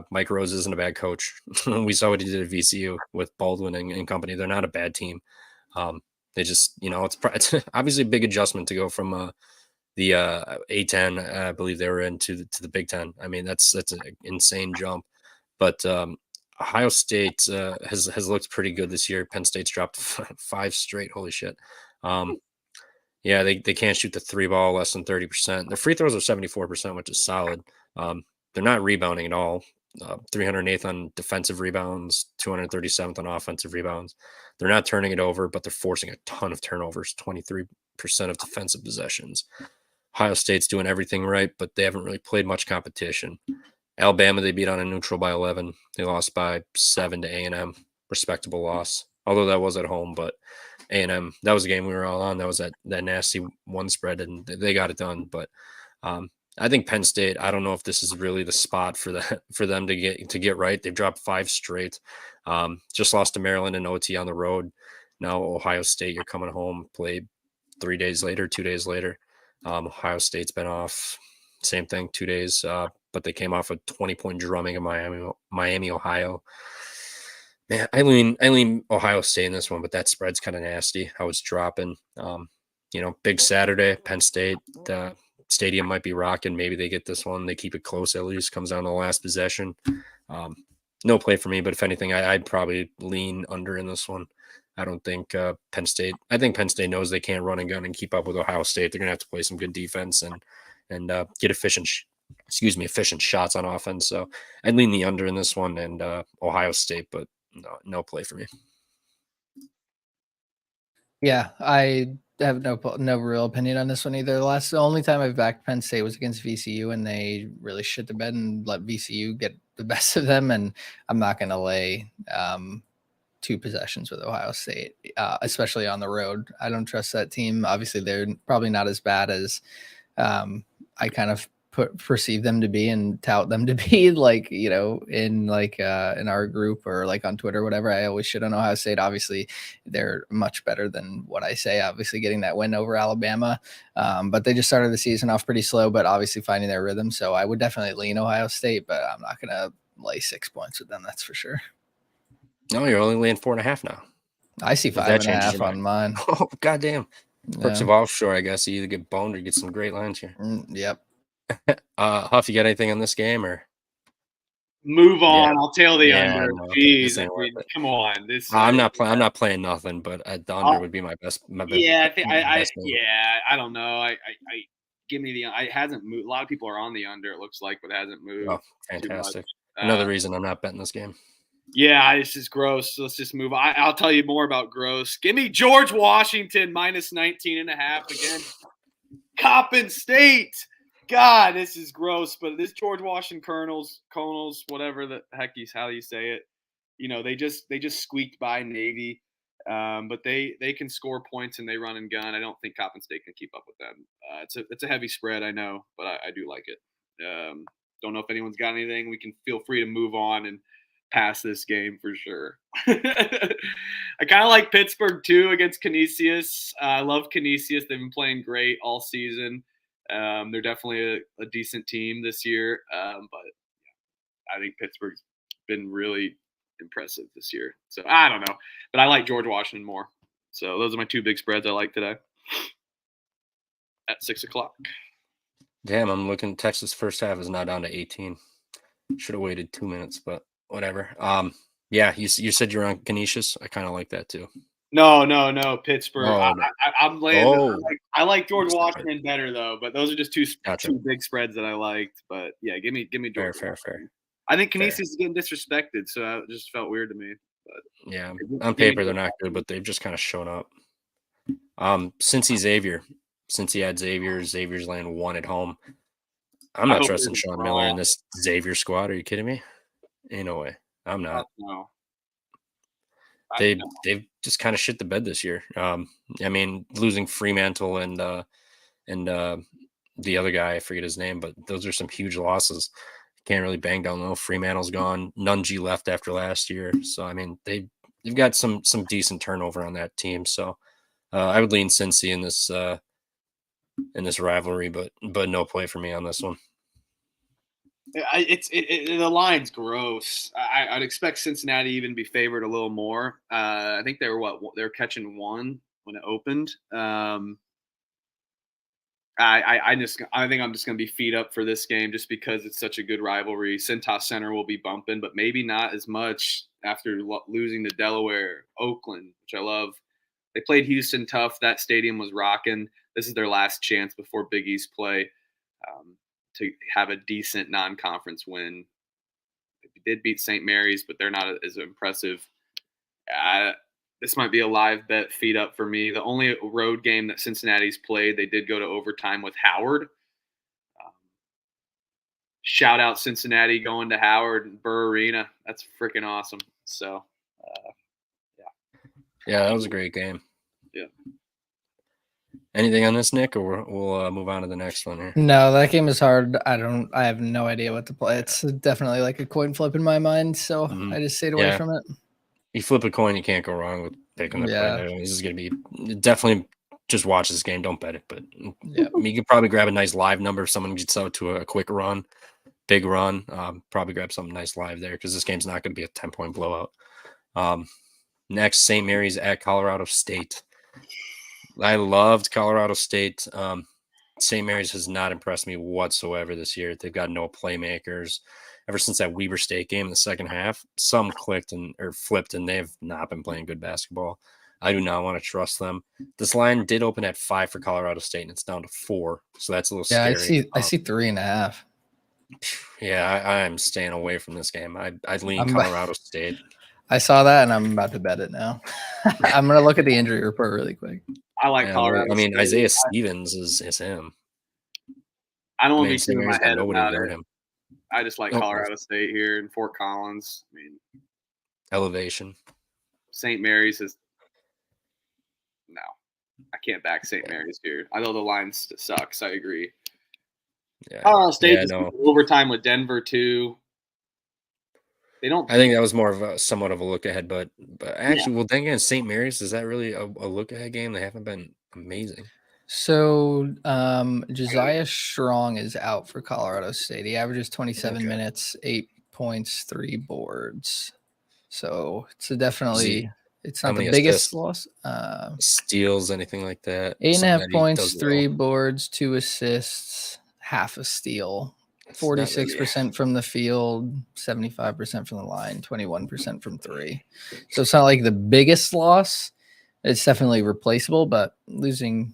Mike Rose isn't a bad coach. We saw what he did at VCU with Baldwin and company. They're not a bad team. They just, it's obviously a big adjustment to go from the A10, I believe they were into the Big Ten. I mean, that's an insane jump. But Ohio State has looked pretty good this year. Penn State's dropped 5 straight. Holy shit! Yeah, they can't shoot the 3 ball less than 30%. Their free throws are 74%, which is solid. They're not rebounding at all. 308th on defensive rebounds, 237th on offensive rebounds. They're not turning it over, but they're forcing a ton of turnovers, 23% of defensive possessions. Ohio State's doing everything right, but they haven't really played much competition. Alabama, they beat on a neutral by 11. They lost by 7 to A&M. Respectable loss, although that was at home. But A&M, that was the game we were all on. That was that nasty one spread, and they got it done. But I think Penn State, I don't know if this is really the spot for them to get right. They've dropped 5 straight. Just lost to Maryland and OT on the road. Now Ohio State, you're coming home, played 2 days later. Ohio State's been off. Same thing, 2 days. But they came off a 20-point drumming of Miami, Ohio. Man, I lean Ohio State in this one, but that spread's kind of nasty. How it's dropping. Big Saturday, Penn State. The stadium might be rocking. Maybe they get this one. They keep it close at least. Comes down to the last possession. No play for me, but if anything, I'd probably lean under in this one. I don't think Penn State. I think Penn State knows they can't run and gun and keep up with Ohio State. They're gonna have to play some good defense and get efficient shots on offense. So I'd lean the under in this one and Ohio State, but no play for me. Yeah, I have no real opinion on this one either. The only time I've backed Penn State was against VCU, and they really shit the bed and let VCU get the best of them. And I'm not going to lay 2 possessions with Ohio State, especially on the road. I don't trust that team. Obviously, they're probably not as bad as I kind of perceive them to be and tout them to be, like, in our group or like on Twitter or whatever. I always shit on Ohio State. Obviously they're much better than what I say, obviously getting that win over Alabama, but they just started the season off pretty slow, but obviously finding their rhythm. So I would definitely lean Ohio State, but I'm not gonna lay 6 points with them, that's for sure. No, you're only laying 4.5 now. I see 5.5 on mine. Oh, goddamn. Perks of offshore, I guess. You either get boned or get some great lines here. Yep. Huff, you got anything on this game or? Move on. Yeah. I'll tail the under. No, Jeez, come on. I'm not playing nothing, but the under would be my best. Yeah, I think I don't know. Give me the. It hasn't moved. A lot of people are on the under. It looks like, but it hasn't moved. Oh, fantastic! Another reason I'm not betting this game. Yeah, it's just gross. So let's just move. I'll tell you more about gross. Give me George Washington -19.5 again. Coppin State. God, this is gross. But this George Washington Colonels, whatever the heck how you say it. They just squeaked by Navy. But they can score points and they run and gun. I don't think Coppin State can keep up with them. It's a heavy spread, I know, but I do like it. Don't know if anyone's got anything. We can feel free to move on and pass this game for sure. I kind of like Pittsburgh too against Canisius. I love Canisius. They've been playing great all season. They're definitely a decent team this year. But I think Pittsburgh's been really impressive this year. So I don't know, but I like George Washington more. So those are my 2 big spreads I like today at 6:00. Damn, I'm looking. Texas first half is now down to 18. Should have waited 2 minutes, but whatever. Yeah, you said you're on Canisius. I kind of like that too. No, Pittsburgh. Oh, no. I'm laying. I like George Washington better though, but those are just two big spreads that I liked. But yeah, give me George. Fair. I think Canisius is getting disrespected, so it just felt weird to me. But yeah, on paper they're not good, but they've just kind of shown up. Since he had Xavier's laying 1 at home. I'm not trusting Sean Miller in this Xavier squad. Are you kidding me? Ain't no way. I'm not. No. They've just kind of shit the bed this year. I mean, losing Fremantle and the other guy, I forget his name, but those are some huge losses. Can't really bang down low. Fremantle's gone. Nunji left after last year. So, I mean, they've got some decent turnover on that team. So I would lean Cincy in this rivalry, but no play for me on this one. The line's gross. I'd expect Cincinnati even be favored a little more. I think they were catching 1 when it opened. I think I'm just going to be feet up for this game just because it's such a good rivalry. Cintas Center will be bumping, but maybe not as much after losing to Delaware, Oakland, which I love. They played Houston tough. That stadium was rocking. This is their last chance before Big East play to have a decent non-conference win. They did beat St. Mary's, but they're not as impressive. This might be a live bet, feed up for me. The only road game that Cincinnati's played, they did go to overtime with Howard. Shout out Cincinnati going to Howard and Burr Arena. That's freaking awesome. So, yeah, that was a great game. Yeah. Anything on this, Nick, or we'll move on to the next one here? No, that game is hard. I have no idea what to play. It's definitely like a coin flip in my mind, so I just stayed away from it. You flip a coin, you can't go wrong with picking the play. This is going to be definitely just watch this game. Don't bet it, but you could probably grab a nice live number if someone gets out to a quick run, big run. Probably grab something nice live there because this game's not going to be a 10-point blowout. Next, St. Mary's at Colorado State. I loved Colorado State. St. Mary's has not impressed me whatsoever this year. They've got no playmakers. Ever since that Weber State game in the second half, some clicked or flipped, and they've not been playing good basketball. I do not want to trust them. This line did open at 5 for Colorado State, and it's down to 4, so that's a little scary. I see 3.5. Yeah, I'm staying away from this game. I'd lean Colorado State. I saw that, and I'm about to bet it now. I'm going to look at the injury report really quick. I like Colorado. I mean, State. Isaiah Stevens is him. I don't want to be too in my head about it. Him. I just like Colorado State here in Fort Collins. I mean, elevation. St. Mary's is no. I can't back St. Mary's here. I know the line sucks. I agree. Yeah. Colorado State overtime with Denver too. They don't. I think that was more of somewhat of a look ahead, but actually, well, then again, St. Mary's, is that really a look ahead game? They haven't been amazing. So Josiah Strong is out for Colorado State. He averages 27 minutes, 8 points, 3 boards. So it's definitely it's not the biggest loss. Steals, anything like that. 8.5 points, 3 boards, 2 assists, half a steal. 46% from the field, 75% from the line, 21% from 3. So it's not like the biggest loss. It's definitely replaceable, but losing,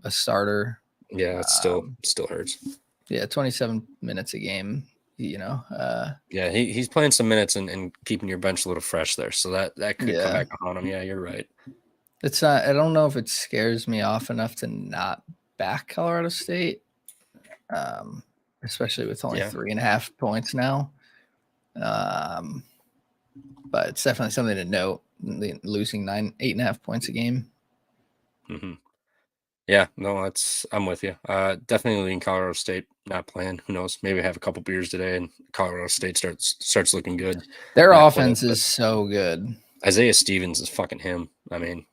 a starter. Yeah, it still hurts. Yeah, 27 minutes a game, Yeah, he's playing some minutes and keeping your bench a little fresh there. So that could come back on him. Yeah, you're right. It's not. I don't know if it scares me off enough to not back Colorado State. Especially with only 3.5 points now. But it's definitely something to note, losing 8.5 points a game. Mm-hmm. Yeah, no, I'm with you. Definitely lean Colorado State not playing. Who knows? Maybe have a couple beers today and Colorado State starts looking good. Their offense is so good. Isaiah Stevens is fucking him. I mean,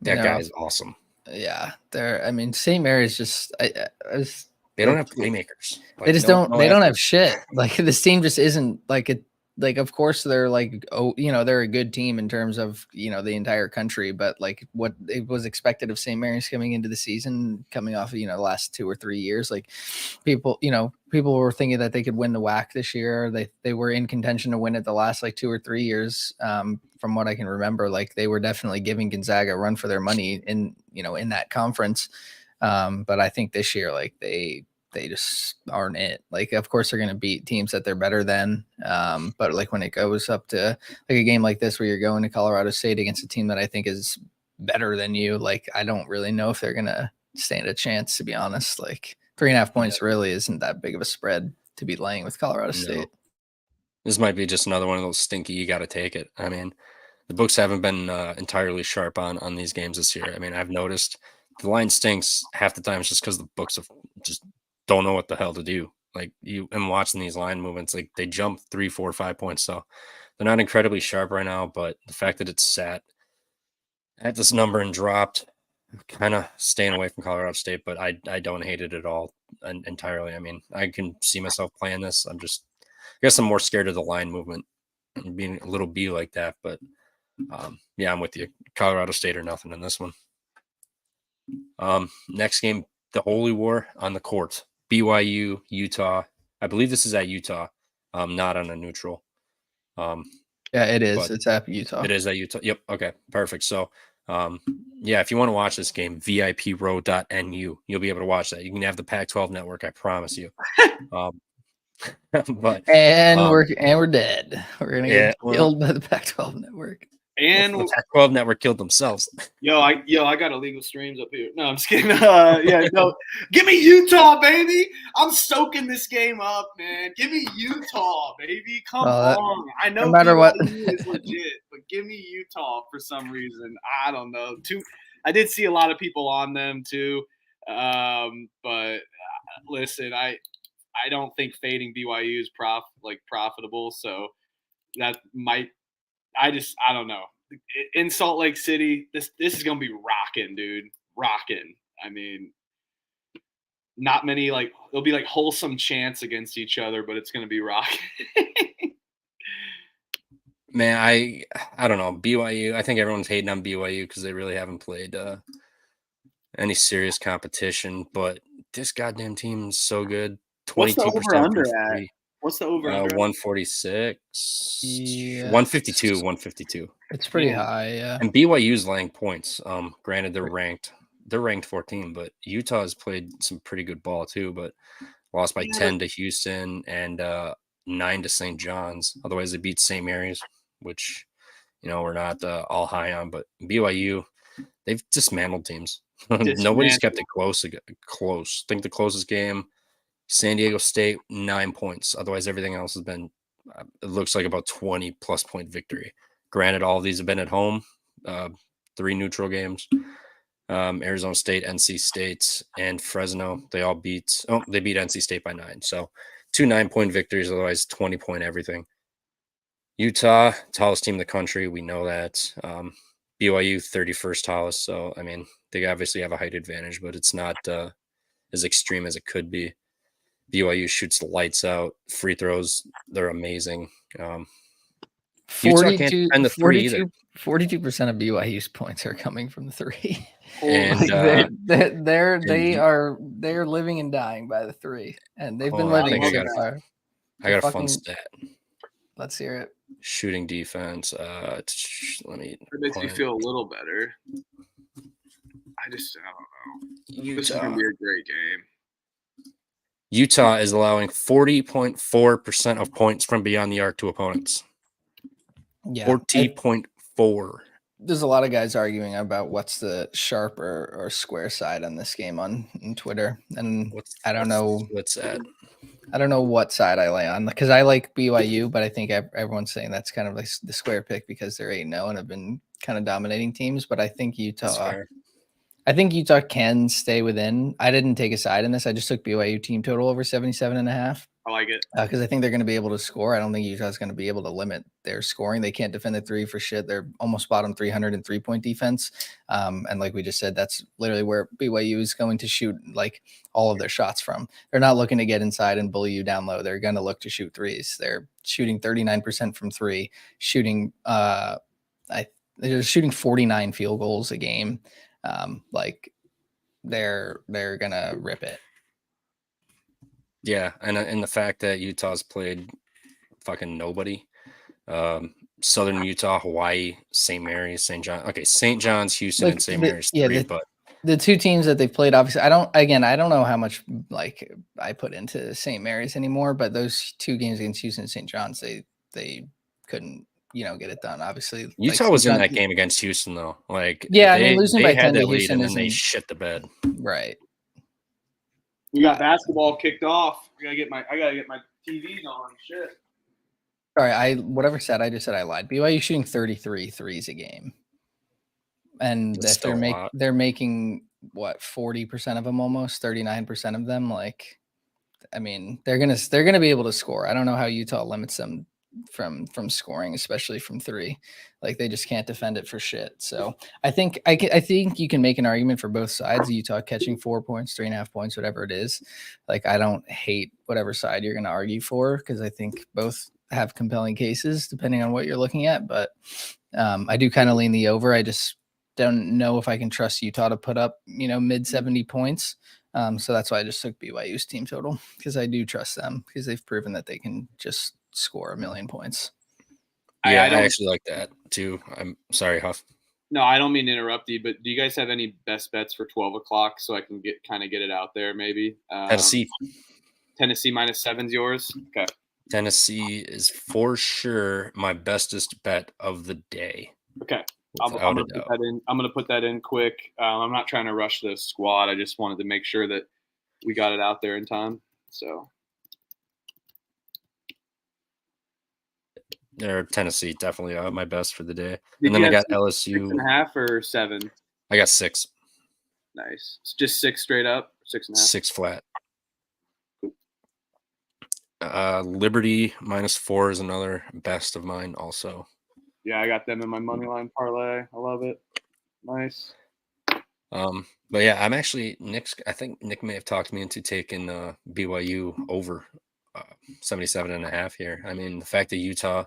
that guy is awesome. Yeah, St. Mary's just they don't have playmakers. They just don't have shit. Like this team just isn't like it. Like, of course they're like, they're a good team in terms of, the entire country, but like what it was expected of St. Mary's coming into the season, coming off of, the last 2 or 3 years, like people were thinking that they could win the WAC this year. They were in contention to win it the last like 2 or 3 years. From what I can remember, like they were definitely giving Gonzaga a run for their money in that conference. But I think this year, like they just aren't it. Like, of course they're going to beat teams that they're better than. But like when it goes up to like a game like this, where you're going to Colorado State against a team that I think is better than you, like, I don't really know if they're going to stand a chance, to be honest. Like 3.5 points really isn't that big of a spread to be laying with Colorado State. This might be just another one of those stinky, you got to take it. I mean, the books haven't been entirely sharp on these games this year. I mean, I've noticed the line stinks half the time. It's just because the books have just don't know what the hell to do. Like you and watching these line movements, like they jump 3, 4, 5 points. So they're not incredibly sharp right now, but the fact that it's sat at this number and dropped, kind of staying away from Colorado State, but I don't hate it at all entirely. I mean, I can see myself playing this. I guess I'm more scared of the line movement and being a little B like that. But yeah, I'm with you. Colorado State or nothing in this one. Next game, the Holy War on the court. BYU, Utah. I believe this is at Utah, not on a neutral. Yeah, it is. It's at Utah. It is at Utah. Yep. Okay. Perfect. So, yeah, if you want to watch this game, VIPRow.nu, you'll be able to watch that. You can have the Pac-12 network, I promise you. But we're dead. We're gonna get killed by the Pac-12 network. And the Pac-12 network killed themselves. I got illegal streams up here. No, I'm just kidding. Give me Utah, baby. I'm soaking this game up, man. Give me Utah, baby. Come on. I know no matter what is legit, but give me Utah for some reason. I don't know. I did see a lot of people on them too, but listen, I don't think fading BYU is profitable, so that might. I don't know. In Salt Lake City, this is gonna be rocking, dude. Rocking. I mean, not many there'll be wholesome chants against each other, but it's gonna be rocking. Man, I don't know. BYU, I think everyone's hating on BYU because they really haven't played any serious competition, but this goddamn team is so good. 22% under at? What's the over? 146, yeah, 152, 152. It's pretty high, yeah. And BYU's laying points. Granted, they're ranked 14, but Utah has played some pretty good ball too, but lost by 10 to Houston and 9 to St. John's. Otherwise, they beat St. Mary's, which we're not all high on. But BYU, they've dismantled teams. Nobody's kept it close. I think the closest game, San Diego State, 9 points. Otherwise, everything else has been, it looks like about 20-plus point victory. Granted, all of these have been at home, 3 neutral games. Arizona State, NC State, and Fresno, they beat NC State by 9. So 2 9-point victories, otherwise 20-point everything. Utah, tallest team in the country. We know that. BYU, 31st tallest. So, I mean, they obviously have a height advantage, but it's not as extreme as it could be. BYU shoots the lights out. Free throws, they're amazing. Utah can't defend the 3 either. 42% of BYU's points are coming from the 3. And they're living and dying by the 3, and they've been living so far. I got a fun stat. Let's hear it. Shooting defense. Let me. It makes me feel a little better. I don't know. Utah. This is gonna be a great game. Utah is allowing 40.4% of points from beyond the arc to opponents. Yeah, 40.4. There's a lot of guys arguing about what's the sharp or square side on this game on Twitter, and I don't know what's that. I don't know what side I lay on because I like BYU, but I think everyone's saying that's kind of like the square pick because they're 8-0 and have been kind of dominating teams. But I think Utah can stay within. I didn't take a side in this. I just took BYU team total over 77.5. I like it because I think they're going to be able to score. I don't think Utah's going to be able to limit their scoring. They can't defend the 3 for shit. They're almost bottom 300 in 3-point defense. And like we just said, that's literally where BYU is going to shoot like all of their shots from. They're not looking to get inside and bully you down low. They're going to look to shoot 3s. They're shooting 39% from 3, they're shooting 49 field goals a game. They're going to rip it. Yeah, and the fact that Utah's played fucking nobody. Southern Utah, Hawaii, St. Mary's, St. John. Okay, St. John's, Houston, and St. Mary's 3, but the 2 teams that they've played, obviously, I don't know how much I put into St. Mary's anymore, but those 2 games against Houston and St. John's, they couldn't get it done. Obviously, Utah was in that game against Houston though. Losing by 10 to Houston, and then they shit the bed. Right. We got basketball kicked off. I gotta get my TVs on. Shit. Sorry, whatever said I just said I lied. BYU shooting 33 threes a game, and if they're making what 40% of them, almost 39% of them, I mean, they're gonna be able to score. I don't know how Utah limits them from scoring, especially from three. Like they just can't defend it for shit. So I think I think you can make an argument for both sides. Utah catching 4 points, 3.5 points, whatever it is. Like I don't hate whatever side you're gonna argue for because I think both have compelling cases depending on what you're looking at. But I do kind of lean the over. I just don't know if I can trust Utah to put up, mid 70 points. So that's why I just took BYU's team total because I do trust them because they've proven that they can just score 1 million points. Yeah, I actually like that too. I'm sorry, Huff. No, I don't mean to interrupt you, but do you guys have any best bets for 12 o'clock so I can get it out there maybe? Tennessee. Tennessee -7's yours? Okay. Tennessee is for sure my bestest bet of the day. Okay. I'm going to put that in quick. I'm not trying to rush the squad. I just wanted to make sure that we got it out there in time. So they're Tennessee, definitely my best for the day. And then I got LSU 6.5 or 7. I got 6. Nice. It's just 6 straight up, 6.5. 6 flat. Liberty -4 is another best of mine also. Yeah, I got them in my money line parlay. I love it. Nice. But yeah, I'm actually I think Nick may have talked me into taking BYU over 77.5 here. I mean, the fact that Utah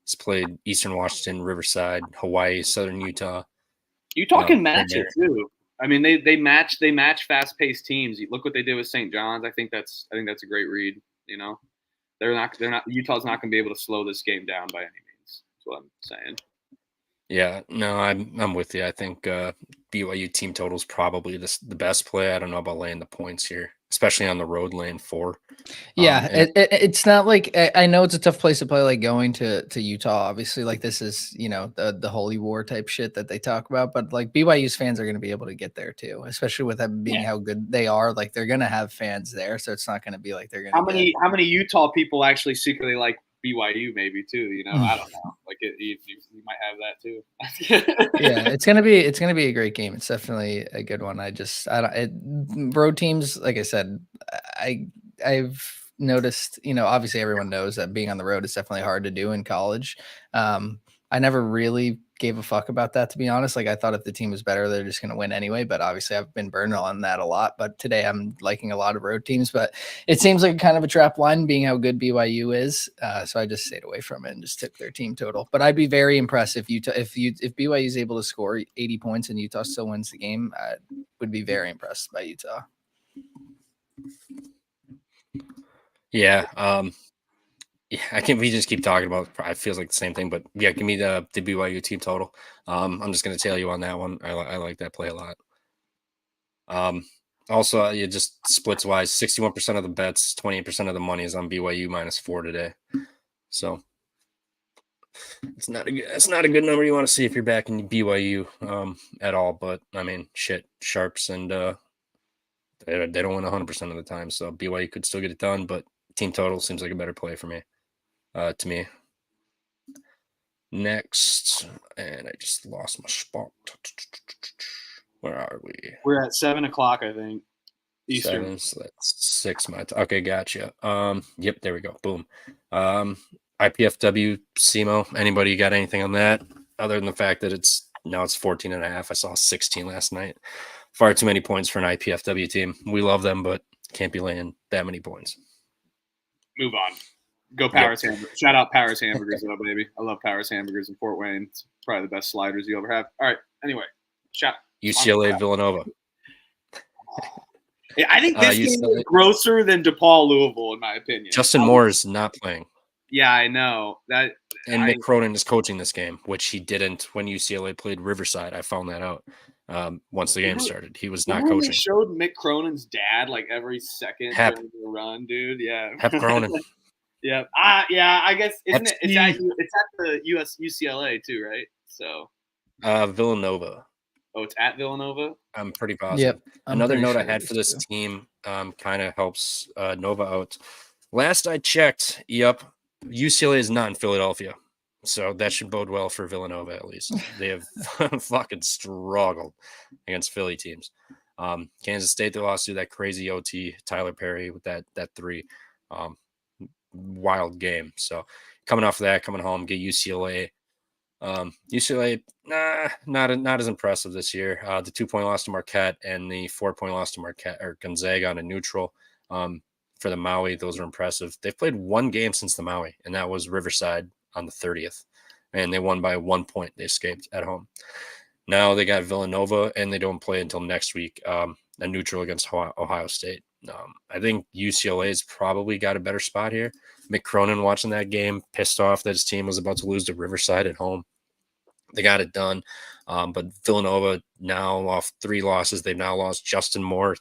has played Eastern Washington, Riverside, Hawaii, Southern Utah. Utah can match it too. I mean, they match fast paced teams. Look what they did with St. John's. I think that's a great read. They're not Utah's not going to be able to slow this game down by any means. That's what I'm saying. Yeah, no, I'm with you. I think BYU team total is probably the best play. I don't know about laying the points here, especially on the road, laying 4. Yeah, it's not like I know it's a tough place to play. Like going to Utah, obviously, like this is the holy war type shit that they talk about. But like BYU's fans are going to be able to get there too, especially with them being how good they are. Like they're going to have fans there, so it's not going to be like they're going to. How many Utah people actually secretly like BYU maybe too, I don't know. Like you might have that too. Yeah, it's gonna be a great game. It's definitely a good one. Road teams, like I said, I've noticed. Obviously everyone knows that being on the road is definitely hard to do in college. I never really gave a fuck about that, to be honest. Like I thought if the team was better, they're just going to win anyway. But obviously I've been burned on that a lot. But today I'm liking a lot of road teams, but it seems like kind of a trap line being how good BYU is. So I just stayed away from it and just took their team total. But I'd be very impressed if BYU is able to score 80 points and Utah still wins the game. I would be very impressed by Utah. Yeah. Yeah, we just keep talking about it. Feels like the same thing, but yeah, give me the BYU team total. I'm just going to tell you on that one. I like that play a lot. Also, just splits wise, 61% of the bets, 28% of the money is on BYU -4 today. So it's not a good number you want to see if you're backing BYU at all. But I mean, shit, sharps and they don't win 100% of the time, so BYU could still get it done. But team total seems like a better play for me. To me. Next, and I just lost my spot. Where are we? We're at 7 o'clock, I think. Eastern. 7, so that's 6 my time. Okay, gotcha. Yep, there we go. Boom. IPFW, SEMO. Anybody got anything on that? Other than the fact that it's 14.5. I saw 16 last night. Far too many points for an IPFW team. We love them, but can't be laying that many points. Move on. Go Powers Hamburgers. Shout out Powers Hamburgers, though, baby. I love Powers Hamburgers in Fort Wayne. It's probably the best sliders you ever have. All right. Anyway, UCLA Villanova. Yeah, I think this game is grosser than DePaul Louisville, in my opinion. Justin Moore is not playing. Yeah, I know that. And Mick Cronin is coaching this game, which he didn't when UCLA played Riverside. I found that out once the game started. He was not coaching. They showed Mick Cronin's dad like every second during the run, dude. Yeah, Hep Cronin. Yeah. Yeah. I guess it's at the UCLA too, right? So. Villanova. Oh, it's at Villanova. I'm pretty positive. Yep. Another note I had for this team kind of helps Nova out. Last I checked, UCLA is not in Philadelphia, so that should bode well for Villanova at least. They have fucking struggled against Philly teams. Kansas State, they lost to that crazy OT, Tyler Perry with that 3. Wild game. So coming off of that, coming home, get UCLA. UCLA, not as impressive this year. The 2-point loss to Marquette and the 4-point loss to Marquette or Gonzaga on a neutral. For the Maui, those are impressive. They've played one game since the Maui, and that was Riverside on the 30th. And they won by 1 point. They escaped at home. Now they got Villanova, and they don't play until next week, a neutral against Ohio State. I think UCLA's probably got a better spot here. Mick Cronin watching that game, pissed off that his team was about to lose to Riverside at home. They got it done. But Villanova now off 3 losses. They've now lost Justin Moore.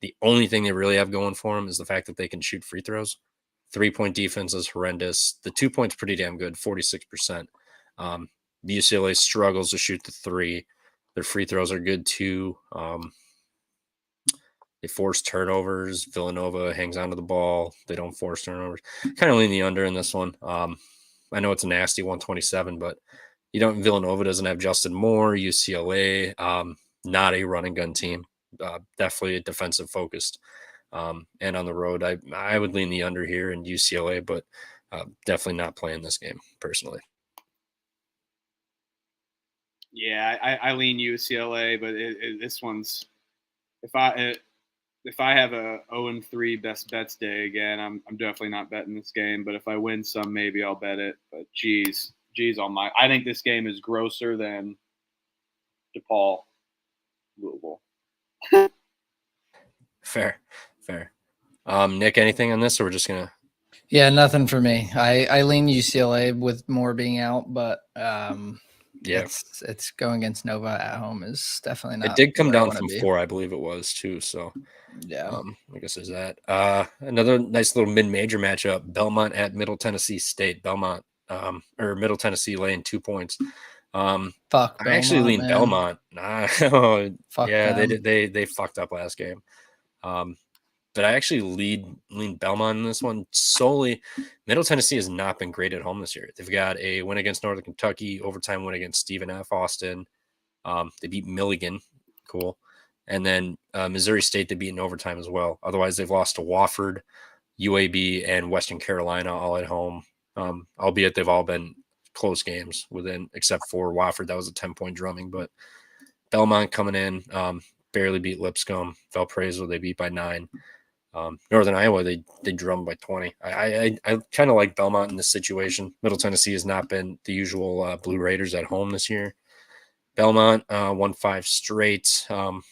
The only thing they really have going for them is the fact that they can shoot free throws. 3-point defense is horrendous. The 2 points pretty damn good, 46%. The UCLA struggles to shoot the 3. Their free throws are good too. They force turnovers. Villanova hangs onto the ball. They don't force turnovers. Kind of lean the under in this one. I know it's a nasty 127, but Villanova doesn't have Justin Moore. UCLA, not a run and gun team. Definitely defensive focused. And on the road, I would lean the under here in UCLA, but definitely not playing this game personally. Yeah, I lean UCLA, but this one's if I have a 0-3 best bets day again, I'm definitely not betting this game. But if I win some, maybe I'll bet it. But geez I think this game is grosser than DePaul, Louisville. Fair. Nick, anything on this, or we're just gonna? Yeah, nothing for me. I lean UCLA with Moore being out, but it's going against Nova at home is definitely not. It did come down from 4, I believe it was too. So yeah, I guess there's that. Another nice little mid-major matchup: Belmont at Middle Tennessee State. Belmont or Middle Tennessee laying 2 points. Fuck. I actually lean Belmont. Fuck yeah, them. they fucked up last game. But I actually lean Belmont in this one solely. Middle Tennessee has not been great at home this year. They've got a win against Northern Kentucky, overtime win against Stephen F. Austin. They beat Milligan, cool, and then Missouri State they beat in overtime as well. Otherwise, they've lost to Wofford, UAB, and Western Carolina all at home. Albeit they've all been close games except for Wofford. That was a 10-point drumming, but Belmont coming in, barely beat Lipscomb. Valparaiso they beat by 9. Northern Iowa they drummed by 20. I kind of like Belmont in this situation. Middle Tennessee has not been the usual Blue Raiders at home this year. Belmont won 5 straight. 2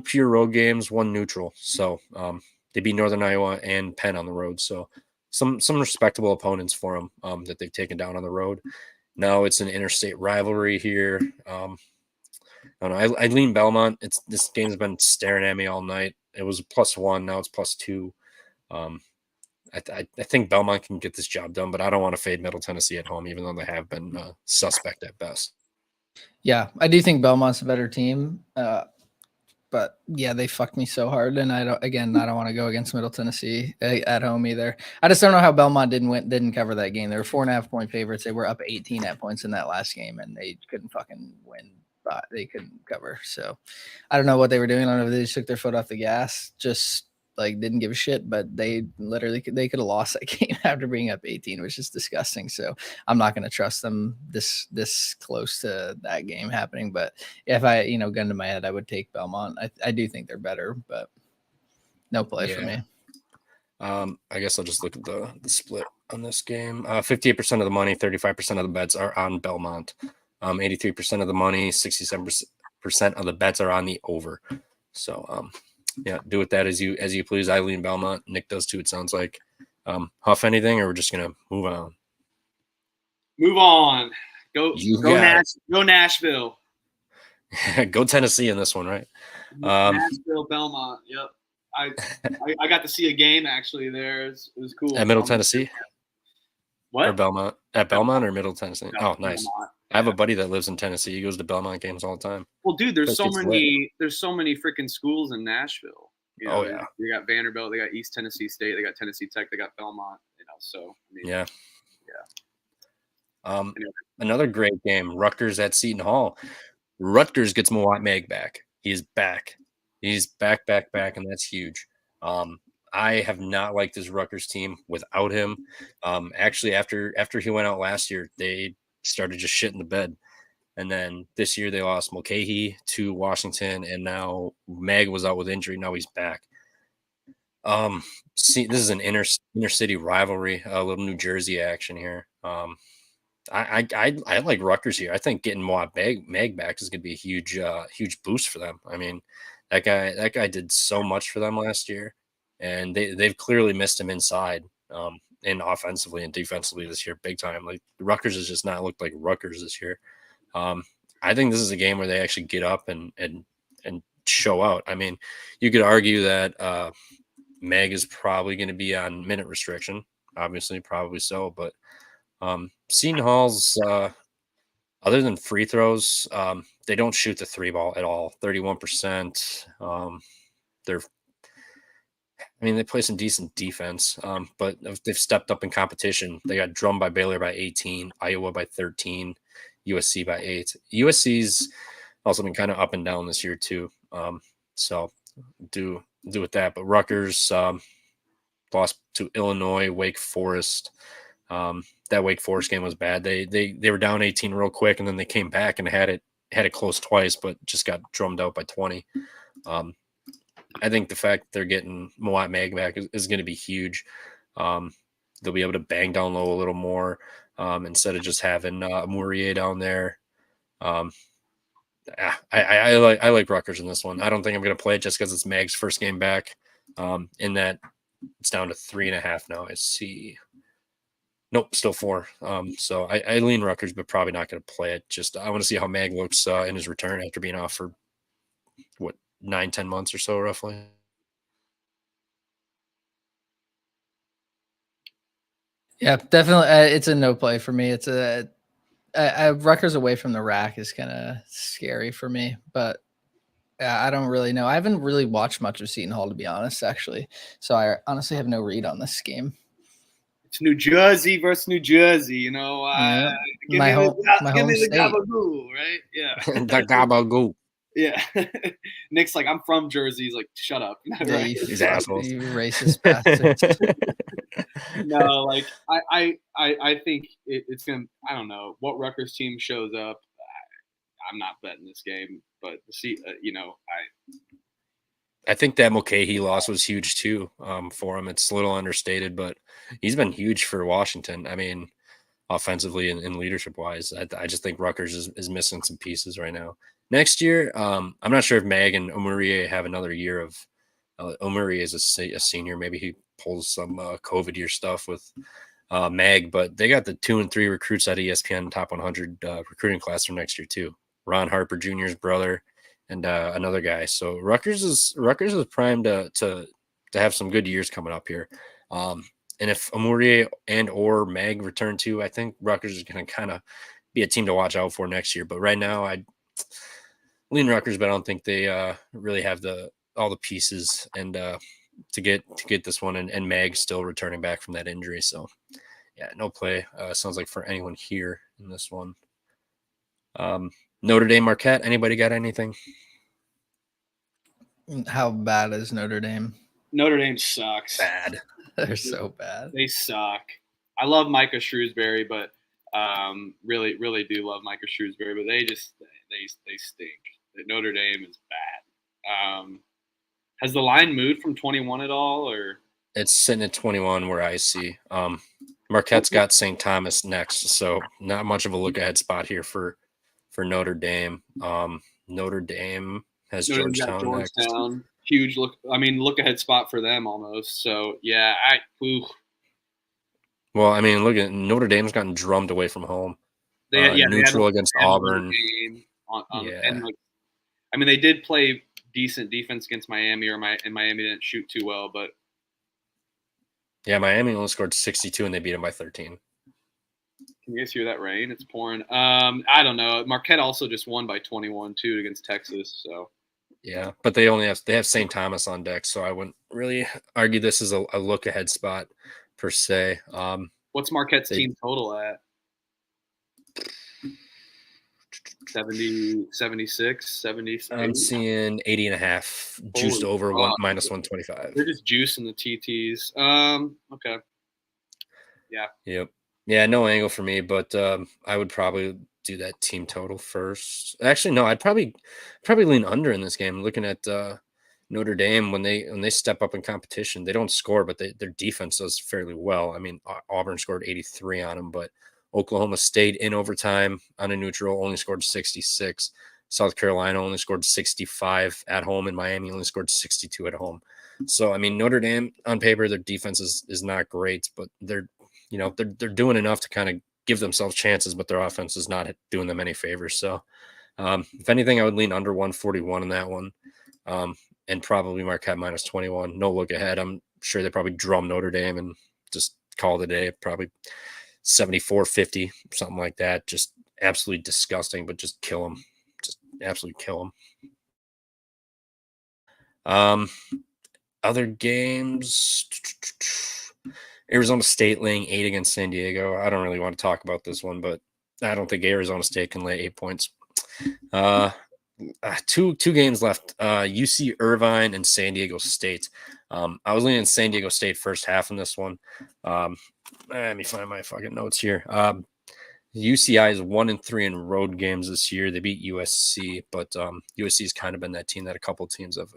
pure road games, 1 neutral. So they beat Northern Iowa and Penn on the road. So some respectable opponents for them that they've taken down on the road. Now it's an interstate rivalry here. I don't know. I lean Belmont. This game's been staring at me all night. It was +1. Now it's +2. I think Belmont can get this job done, but I don't want to fade Middle Tennessee at home, even though they have been suspect at best. Yeah, I do think Belmont's a better team. But yeah, they fucked me so hard, and I don't want to go against Middle Tennessee at home either. I just don't know how Belmont didn't cover that game. They were 4.5-point favorites. They were up 18 at points in that last game, and they couldn't fucking win. But they couldn't cover. So I don't know what they were doing. I don't know if they just took their foot off the gas, just like didn't give a shit. But they could have lost that game after being up 18, which is disgusting. So I'm not going to trust them this close to that game happening. But if I gun to my head, I would take Belmont. I do think they're better, but no play for me. I guess I'll just look at the split on this game. 58% of the money, 35% of the bets are on Belmont. 83% of the money, 67% of the bets are on the over. So, do with that as you please. I lean Belmont. Nick does too, it sounds like. Huff anything, or we're just going to move on? Move on. Go Nashville. Go Tennessee in this one, right? Nashville, Belmont. Yep. I got to see a game actually there. It was cool. At Middle Tennessee? What? Or Belmont? At Belmont or Middle Tennessee? No, oh, nice. Belmont. I have a buddy that lives in Tennessee. He goes to Belmont games all the time. Well, dude, there's so many freaking schools in Nashville. Yeah. They got Vanderbilt, they got East Tennessee State, they got Tennessee Tech, they got Belmont. So I mean, yeah. Anyway. Another great game, Rutgers at Seton Hall. Rutgers gets Mawot Mag back. He is back. He's back, and that's huge. I have not liked this Rutgers team without him. Actually, after he went out last year, they started just shitting the bed. And then this year they lost Mulcahy to Washington, and now Mag was out with injury. Now he's back. See, this is an inner city rivalry, a little New Jersey action here. I like Rutgers here. I think getting Mawot Mag back is going to be a huge boost for them. I mean, that guy did so much for them last year, and they've clearly missed him inside, and offensively and defensively this year, big time. Like Rutgers has just not looked like Rutgers this year. I think this is a game where they actually get up and show out. I mean, you could argue that Mag is probably going to be on minute restriction, obviously, probably so, but Seton Hall's other than free throws, they don't shoot the 3 ball at all. 31%. They play some decent defense, but they've stepped up in competition. They got drummed by Baylor by 18, Iowa by 13, USC by 8. USC's also been kind of up and down this year too. So do with that. But Rutgers lost to Illinois, Wake Forest. That Wake Forest game was bad. They were down 18 real quick, and then they came back and had it close twice, but just got drummed out by 20. I think the fact they're getting Mawot Mag back is going to be huge. They'll be able to bang down low a little more instead of just having Mourier down there. I like Rutgers in this one. I don't think I'm going to play it just because it's Mag's first game back. In that it's down to 3.5 now. I see. Nope, still 4. So I lean Rutgers, but probably not going to play it. Just I want to see how Mag looks in his return after being off for 9-10 months or so, roughly. Yeah, definitely. It's a no play for me. It's Rutgers away from the rack is kind of scary for me, but I don't really know. I haven't really watched much of Seton Hall, to be honest, actually. So I honestly have no read on this game. It's New Jersey versus New Jersey, you know. Give me the gabagoo, right? Yeah. The gabagoo. Yeah. Nick's like, I'm from Jersey. He's like, shut up. Yeah, right? you racist bastards. No, like I think it's gonna. I don't know what Rutgers team shows up. I'm not betting this game, but I think that Mulcahy loss was huge too for him. It's a little understated, but he's been huge for Washington. I mean, offensively and leadership wise, I just think Rutgers is missing some pieces right now. Next year, I'm not sure if Mag and Omourier have another year of. Omourier is a senior. Maybe he pulls some COVID year stuff with Mag, but they got the 2 and 3 recruits at ESPN top 100 recruiting class for next year too. Ron Harper Jr.'s brother and another guy. So Rutgers is primed to have some good years coming up here. And if Omourier and or Mag return too, I think Rutgers is going to kind of be a team to watch out for next year. But right now, I lean Rutgers, but I don't think they really have all the pieces and to get this one. And Mag still returning back from that injury. So yeah, no play. Sounds like for anyone here in this one. Notre Dame Marquette. Anybody got anything? How bad is Notre Dame? Notre Dame sucks. Bad. They're so bad. They suck. I love Micah Shrewsbury, but really, really do love Micah Shrewsbury, but they stink. Notre Dame is bad. Has the line moved from 21 at all, or it's sitting at 21 where I see. Marquette's got St. Thomas next, so not much of a look ahead spot here for Notre Dame. Notre Dame has Georgetown next. Huge look ahead spot for them almost. So yeah, Well, I mean, look at Notre Dame's gotten drummed away from home. Neutral against Auburn. And they did play decent defense against Miami, and Miami didn't shoot too well, but yeah, Miami only scored 62 and they beat them by 13. Can you guys hear that rain? It's pouring. I don't know. Marquette also just won by 21 too against Texas. So yeah, but they have St. Thomas on deck, so I wouldn't really argue this is a look ahead spot per se. What's Marquette's team total at? 70, 76, 70. I'm seeing 80.5, juiced over minus 125. They're just juicing the TTs. Okay. Yeah. Yep. Yeah, no angle for me, but I would probably do that team total first. Actually, no, I'd probably lean under in this game. Looking at Notre Dame, when they step up in competition, they don't score, but their defense does fairly well. I mean, Auburn scored 83 on them, but Oklahoma State in overtime on a neutral only scored 66. South Carolina only scored 65 at home, and Miami only scored 62 at home. So, I mean, Notre Dame on paper, their defense is not great, but they're doing enough to kind of give themselves chances, but their offense is not doing them any favors. So, if anything, I would lean under 141 in that one, and probably Marquette minus 21. No look ahead. I'm sure they probably drum Notre Dame and just call it a day. Probably 74-50, something like that. Just absolutely disgusting, but just kill them. Just absolutely kill them. Other games. Arizona State laying 8 against San Diego. I don't really want to talk about this one, but I don't think Arizona State can lay 8 points. Two games left. UC Irvine and San Diego State. I was leaning San Diego State first half in this one. Let me find my fucking notes here. UCI is 1-3 in road games this year. They beat USC, but USC has kind of been that team that a couple teams have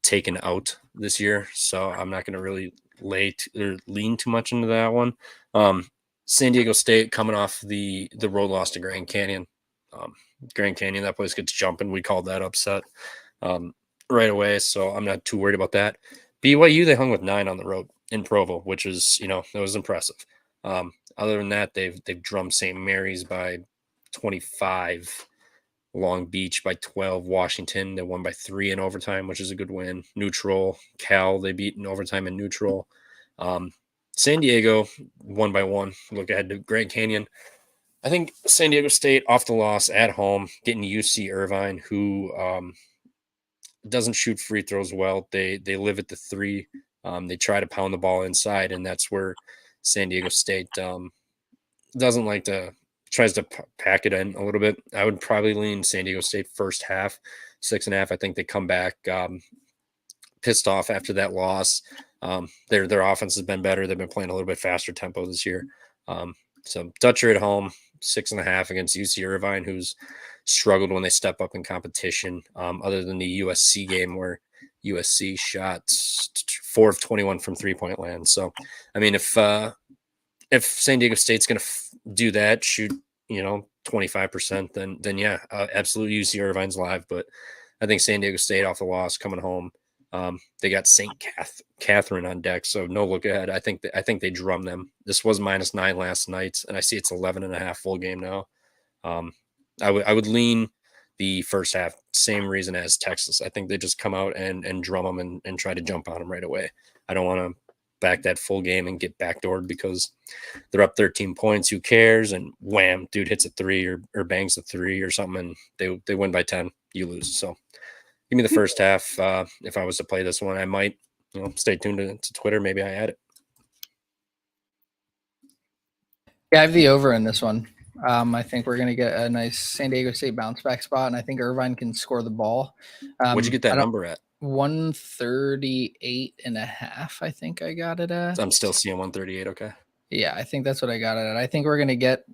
taken out this year, so I'm not going to really lean too much into that one. San Diego State coming off the road loss to Grand Canyon. Grand Canyon, that place gets jumping. We called that upset right away, so I'm not too worried about that. BYU, they hung with 9 on the road in Provo, which is, that was impressive. Other than that, they've drummed St. Mary's by 25. Long Beach by 12, Washington, they won by 3 in overtime, which is a good win. Neutral, Cal, they beat in overtime and neutral. San Diego, 1 by 1. Look ahead to Grand Canyon. I think San Diego State off the loss at home, getting UC Irvine, who doesn't shoot free throws well. They live at the 3. They try to pound the ball inside, and that's where San Diego State doesn't like to tries to pack it in a little bit. I would probably lean San Diego State first half, 6.5. I think they come back pissed off after that loss. Their offense has been better. They've been playing a little bit faster tempo this year. So Dutcher at home, 6.5 against UC Irvine, who's struggled when they step up in competition. Other than the USC game where USC shot 4 of 21 from 3-point land. So, I mean, if San Diego State's going to do that, shoot, 25%, then yeah, absolutely UC Irvine's live. But I think San Diego State off the loss coming home. They got St. Catherine on deck, so no look ahead. I think they drum them. This was -9 last night, and I see it's 11.5 full game now. I would lean the first half, same reason as Texas. I think they just come out and drum them and try to jump on them right away. I don't want to back that full game and get backdoored because they're up 13 points. Who cares? And wham, dude hits a 3 or bangs a 3 or something, and they win by 10. You lose. So give me the first half. If I was to play this one, I might, stay tuned to Twitter. Maybe I add it. Yeah, I have the over in this one. I think we're going to get a nice San Diego State bounce back spot, and I think Irvine can score the ball. What'd you get that number at? 138.5. I think I got it at. I'm still seeing 138. Okay. Yeah, I think that's what I got it at. I think we're going to get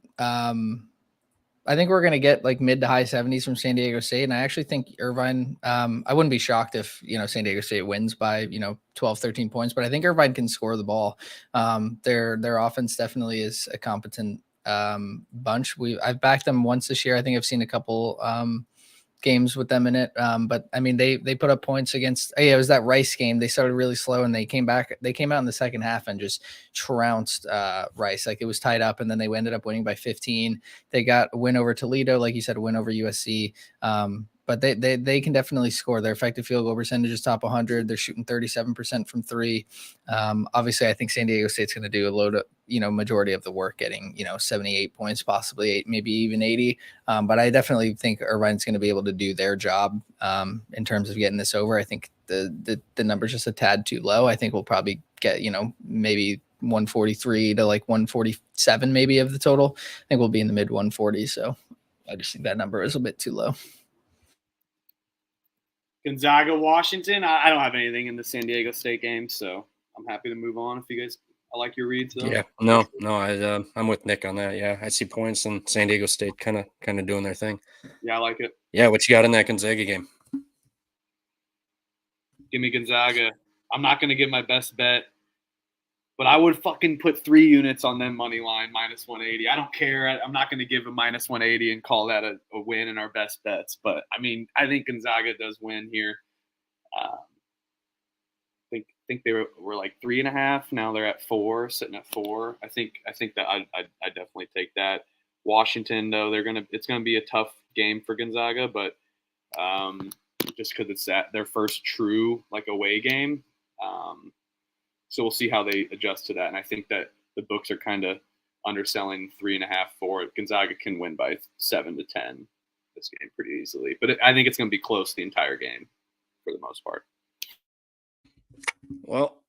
like mid to high 70s from San Diego State. And I actually think Irvine, I wouldn't be shocked if, San Diego State wins by, 12, 13 points, but I think Irvine can score the ball. Their offense definitely is a competent bunch. I've backed them once this year. I think I've seen a couple games with them in it. But I mean, they put up points against, it was that Rice game. They started really slow and they came out in the second half and just trounced Rice. Like it was tied up and then they ended up winning by 15. They got a win over Toledo, like you said, a win over USC. But they can definitely score. Their effective field goal percentage is top 100. They're shooting 37% from 3. Obviously, I think San Diego State's going to do a load of, majority of the work, getting 78 points, possibly maybe even 80. But I definitely think Irvine's going to be able to do their job in terms of getting this over. I think the number's just a tad too low. I think we'll probably get maybe 143 to like 147 maybe of the total. I think we'll be in the mid 140s. So I just think that number is a bit too low. Gonzaga, Washington. I don't have anything in the San Diego State game, so I'm happy to move on. If you guys, I like your reads though. Yeah, no, I'm with Nick on that. Yeah, I see points and San Diego State kind of doing their thing. Yeah, I like it. Yeah, what you got in that Gonzaga game? Give me Gonzaga. I'm not going to give my best bet, but I would fucking put 3 units on them money line minus 180. I don't care. I'm not going to give a minus 180 and call that a win in our best bets. But I mean, I think Gonzaga does win here. Think they were like 3.5. Now they're at 4, sitting at 4. I think that I definitely take that. Washington though, it's gonna be a tough game for Gonzaga, but just because it's their first true like away game, so we'll see how they adjust to that. And I think that the books are kind of underselling 3.5, 4. Gonzaga can win by 7 to 10 this game pretty easily, but I think it's gonna be close the entire game for the most part. Well,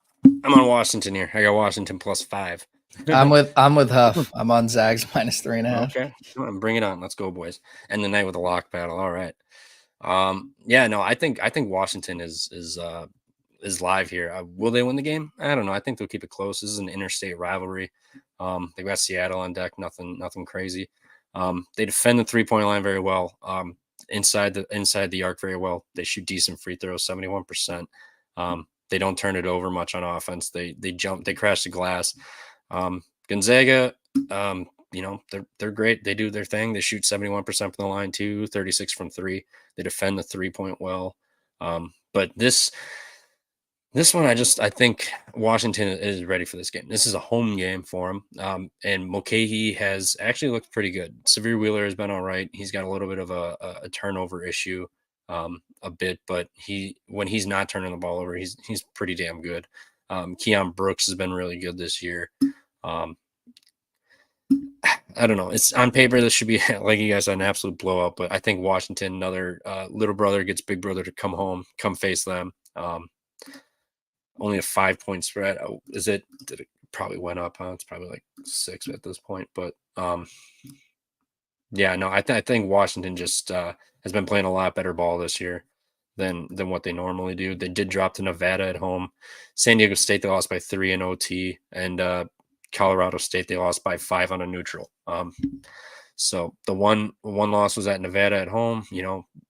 I'm on Washington here. I got Washington +5. I'm with Huff. I'm on Zags minus 3.5. Okay, come on, bring it on. Let's go, boys. End the night with a lock battle. All right. Yeah, no, I think Washington is live here. Will they win the game? I don't know. I think they'll keep it close. This is an interstate rivalry. They got Seattle on deck. Nothing crazy. They defend the 3-point line very well. Inside the arc very well. They shoot decent free throws, 71%. They don't turn it over much on offense. They jump, they crash the glass. Gonzaga, they're great. They do their thing. They shoot 71% from the line too, 36 from 3. They defend the 3-point well. But this one, I think Washington is ready for this game. This is a home game for them. And Mulcahy has actually looked pretty good. Severe Wheeler has been all right. He's got a little bit of a turnover issue. A bit, but when he's not turning the ball over, he's pretty damn good. Keon Brooks has been really good this year. I don't know. It's on paper this should be like you guys said, an absolute blowout, but I think Washington, another little brother gets big brother to come face them. Only a 5-point spread. Did it probably went up? It's probably like 6 at this point, but yeah, no, I think Washington just has been playing a lot better ball this year than what they normally do. They did drop to Nevada at home. San Diego State, they lost by 3 in OT, and Colorado State, they lost by 5 on a neutral. So the one loss was at Nevada at home.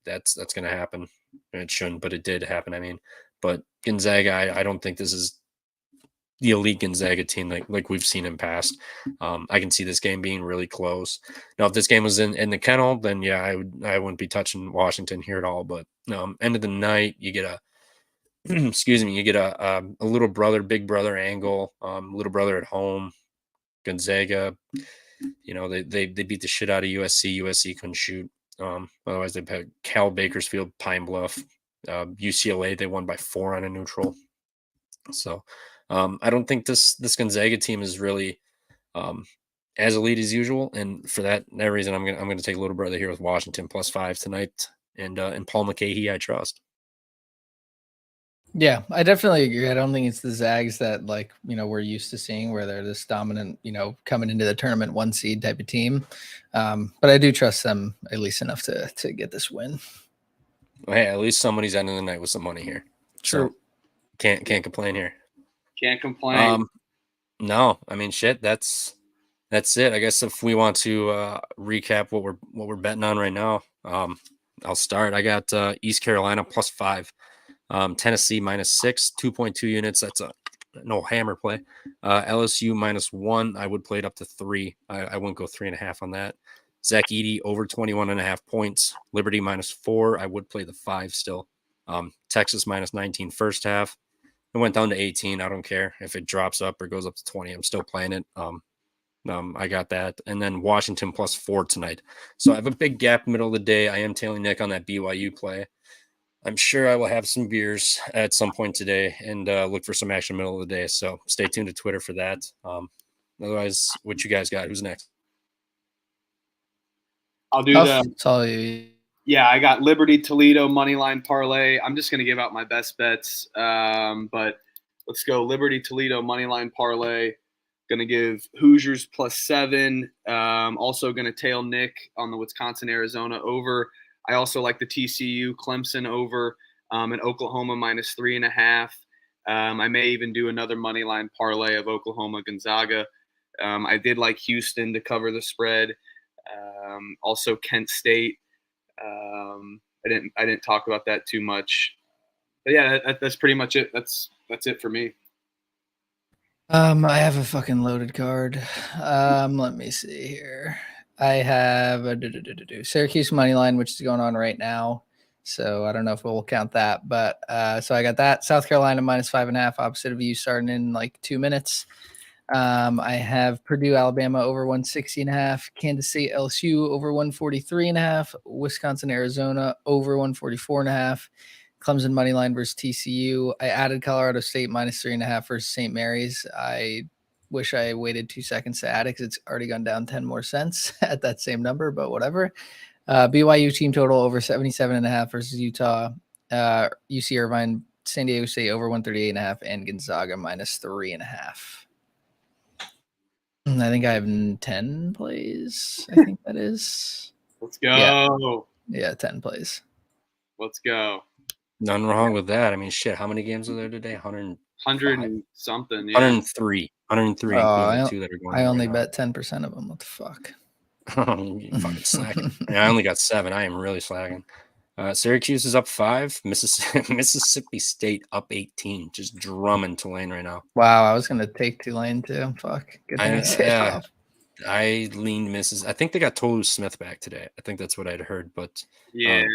That's going to happen. It shouldn't, but it did happen. I mean, but Gonzaga, I don't think this is the elite Gonzaga team like we've seen in past. I can see this game being really close. Now, if this game was in the kennel, then yeah, I wouldn't be touching Washington here at all. But end of the night, you get a you get a little brother, big brother angle, little brother at home. Gonzaga, they beat the shit out of USC. USC couldn't shoot. Otherwise, they had Cal, Bakersfield, Pine Bluff, UCLA. They won by 4 on a neutral. So. I don't think this Gonzaga team is really as elite as usual, and for that reason, I'm gonna take little brother here with Washington +5 tonight, and Paul Mulcahy I trust. Yeah, I definitely agree. I don't think it's the Zags that we're used to seeing, where they're this dominant, coming into the tournament 1 seed type of team. But I do trust them at least enough to get this win. Well, hey, at least somebody's ending the night with some money here. True. So can't complain here. Can't complain. No, I mean, shit. That's it. I guess if we want to recap what we're betting on right now, I'll start. I got East Carolina +5, Tennessee -6, 2.2 units. That's a no hammer play. LSU -1. I would play it up to 3. I wouldn't go 3.5 on that. Zach Edey over 21.5 points. Liberty -4. I would play the 5 still. Texas -19 first half. It went down to 18. I don't care if it drops up or goes up to 20. I'm still playing it. I got that. And then Washington +4 tonight. So I have a big gap middle of the day. I am tailing Nick on that BYU play. I'm sure I will have some beers at some point today and look for some action middle of the day. So stay tuned to Twitter for that. Otherwise, what you guys got? Who's next? I'll do that. It's all you. Yeah, I got Liberty Toledo moneyline parlay. I'm just going to give out my best bets, but let's go Liberty Toledo moneyline parlay. Going to give Hoosiers +7. Also going to tail Nick on the Wisconsin-Arizona over. I also like the TCU Clemson over and Oklahoma -3.5. I may even do another money line parlay of Oklahoma Gonzaga. I did like Houston to cover the spread. Also Kent State. I didn't talk about that too much. But yeah, that's pretty much it. That's it for me. I have a fucking loaded card. Let me see here. I have a Syracuse money line, which is going on right now. So I don't know if we'll count that, but so I got that. South Carolina -5.5, opposite of you, starting in like 2 minutes. I have Purdue, Alabama over 160.5, Kansas State, LSU over 143.5, Wisconsin, Arizona over 144.5, Clemson money line versus TCU. I added Colorado State -3.5 versus St. Mary's. I wish I waited 2 seconds to add it because it's already gone down 10 more cents at that same number, but whatever. BYU team total over 77.5 versus Utah. UC Irvine, San Diego State over 138.5, and Gonzaga -3.5. I think I have 10 plays. I think that is. Let's go. Yeah, 10 plays. Let's go. None wrong with that. I mean, shit, how many games are there today? 100 and something. Yeah. 103. 103, including the 2 that are going on. I only bet 10% of them. What the fuck? You fucking slacking. I only got 7. I am really slacking. Syracuse is up 5. Mississippi State up 18. Just drumming Tulane right now. Wow, I was gonna take Tulane too. Fuck. Good thing I stayed off. I leaned I think they got Tolu Smith back today. I think that's what I'd heard. But yeah,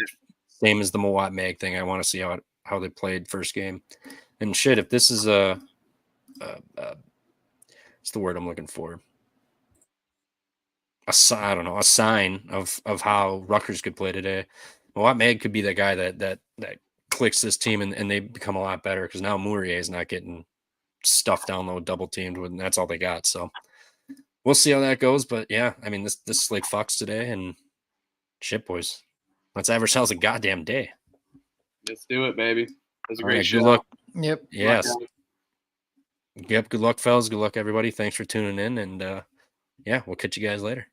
same as the Mowat Mag thing. I want to see how they played first game. And shit, if this is what's the word I'm looking for? A sign of how Rutgers could play today. Mowat Mag could be that guy that clicks this team and they become a lot better because now Mourier is not getting stuffed down low, double teamed, and that's all they got. So we'll see how that goes. But yeah, I mean this is like Fox today, and shit, boys, let's have ourselves a goddamn day. Let's do it, baby. That's a great show. Good luck. Yep. Yes. Yep. Good luck, fellas. Good luck, everybody. Thanks for tuning in, and yeah, we'll catch you guys later.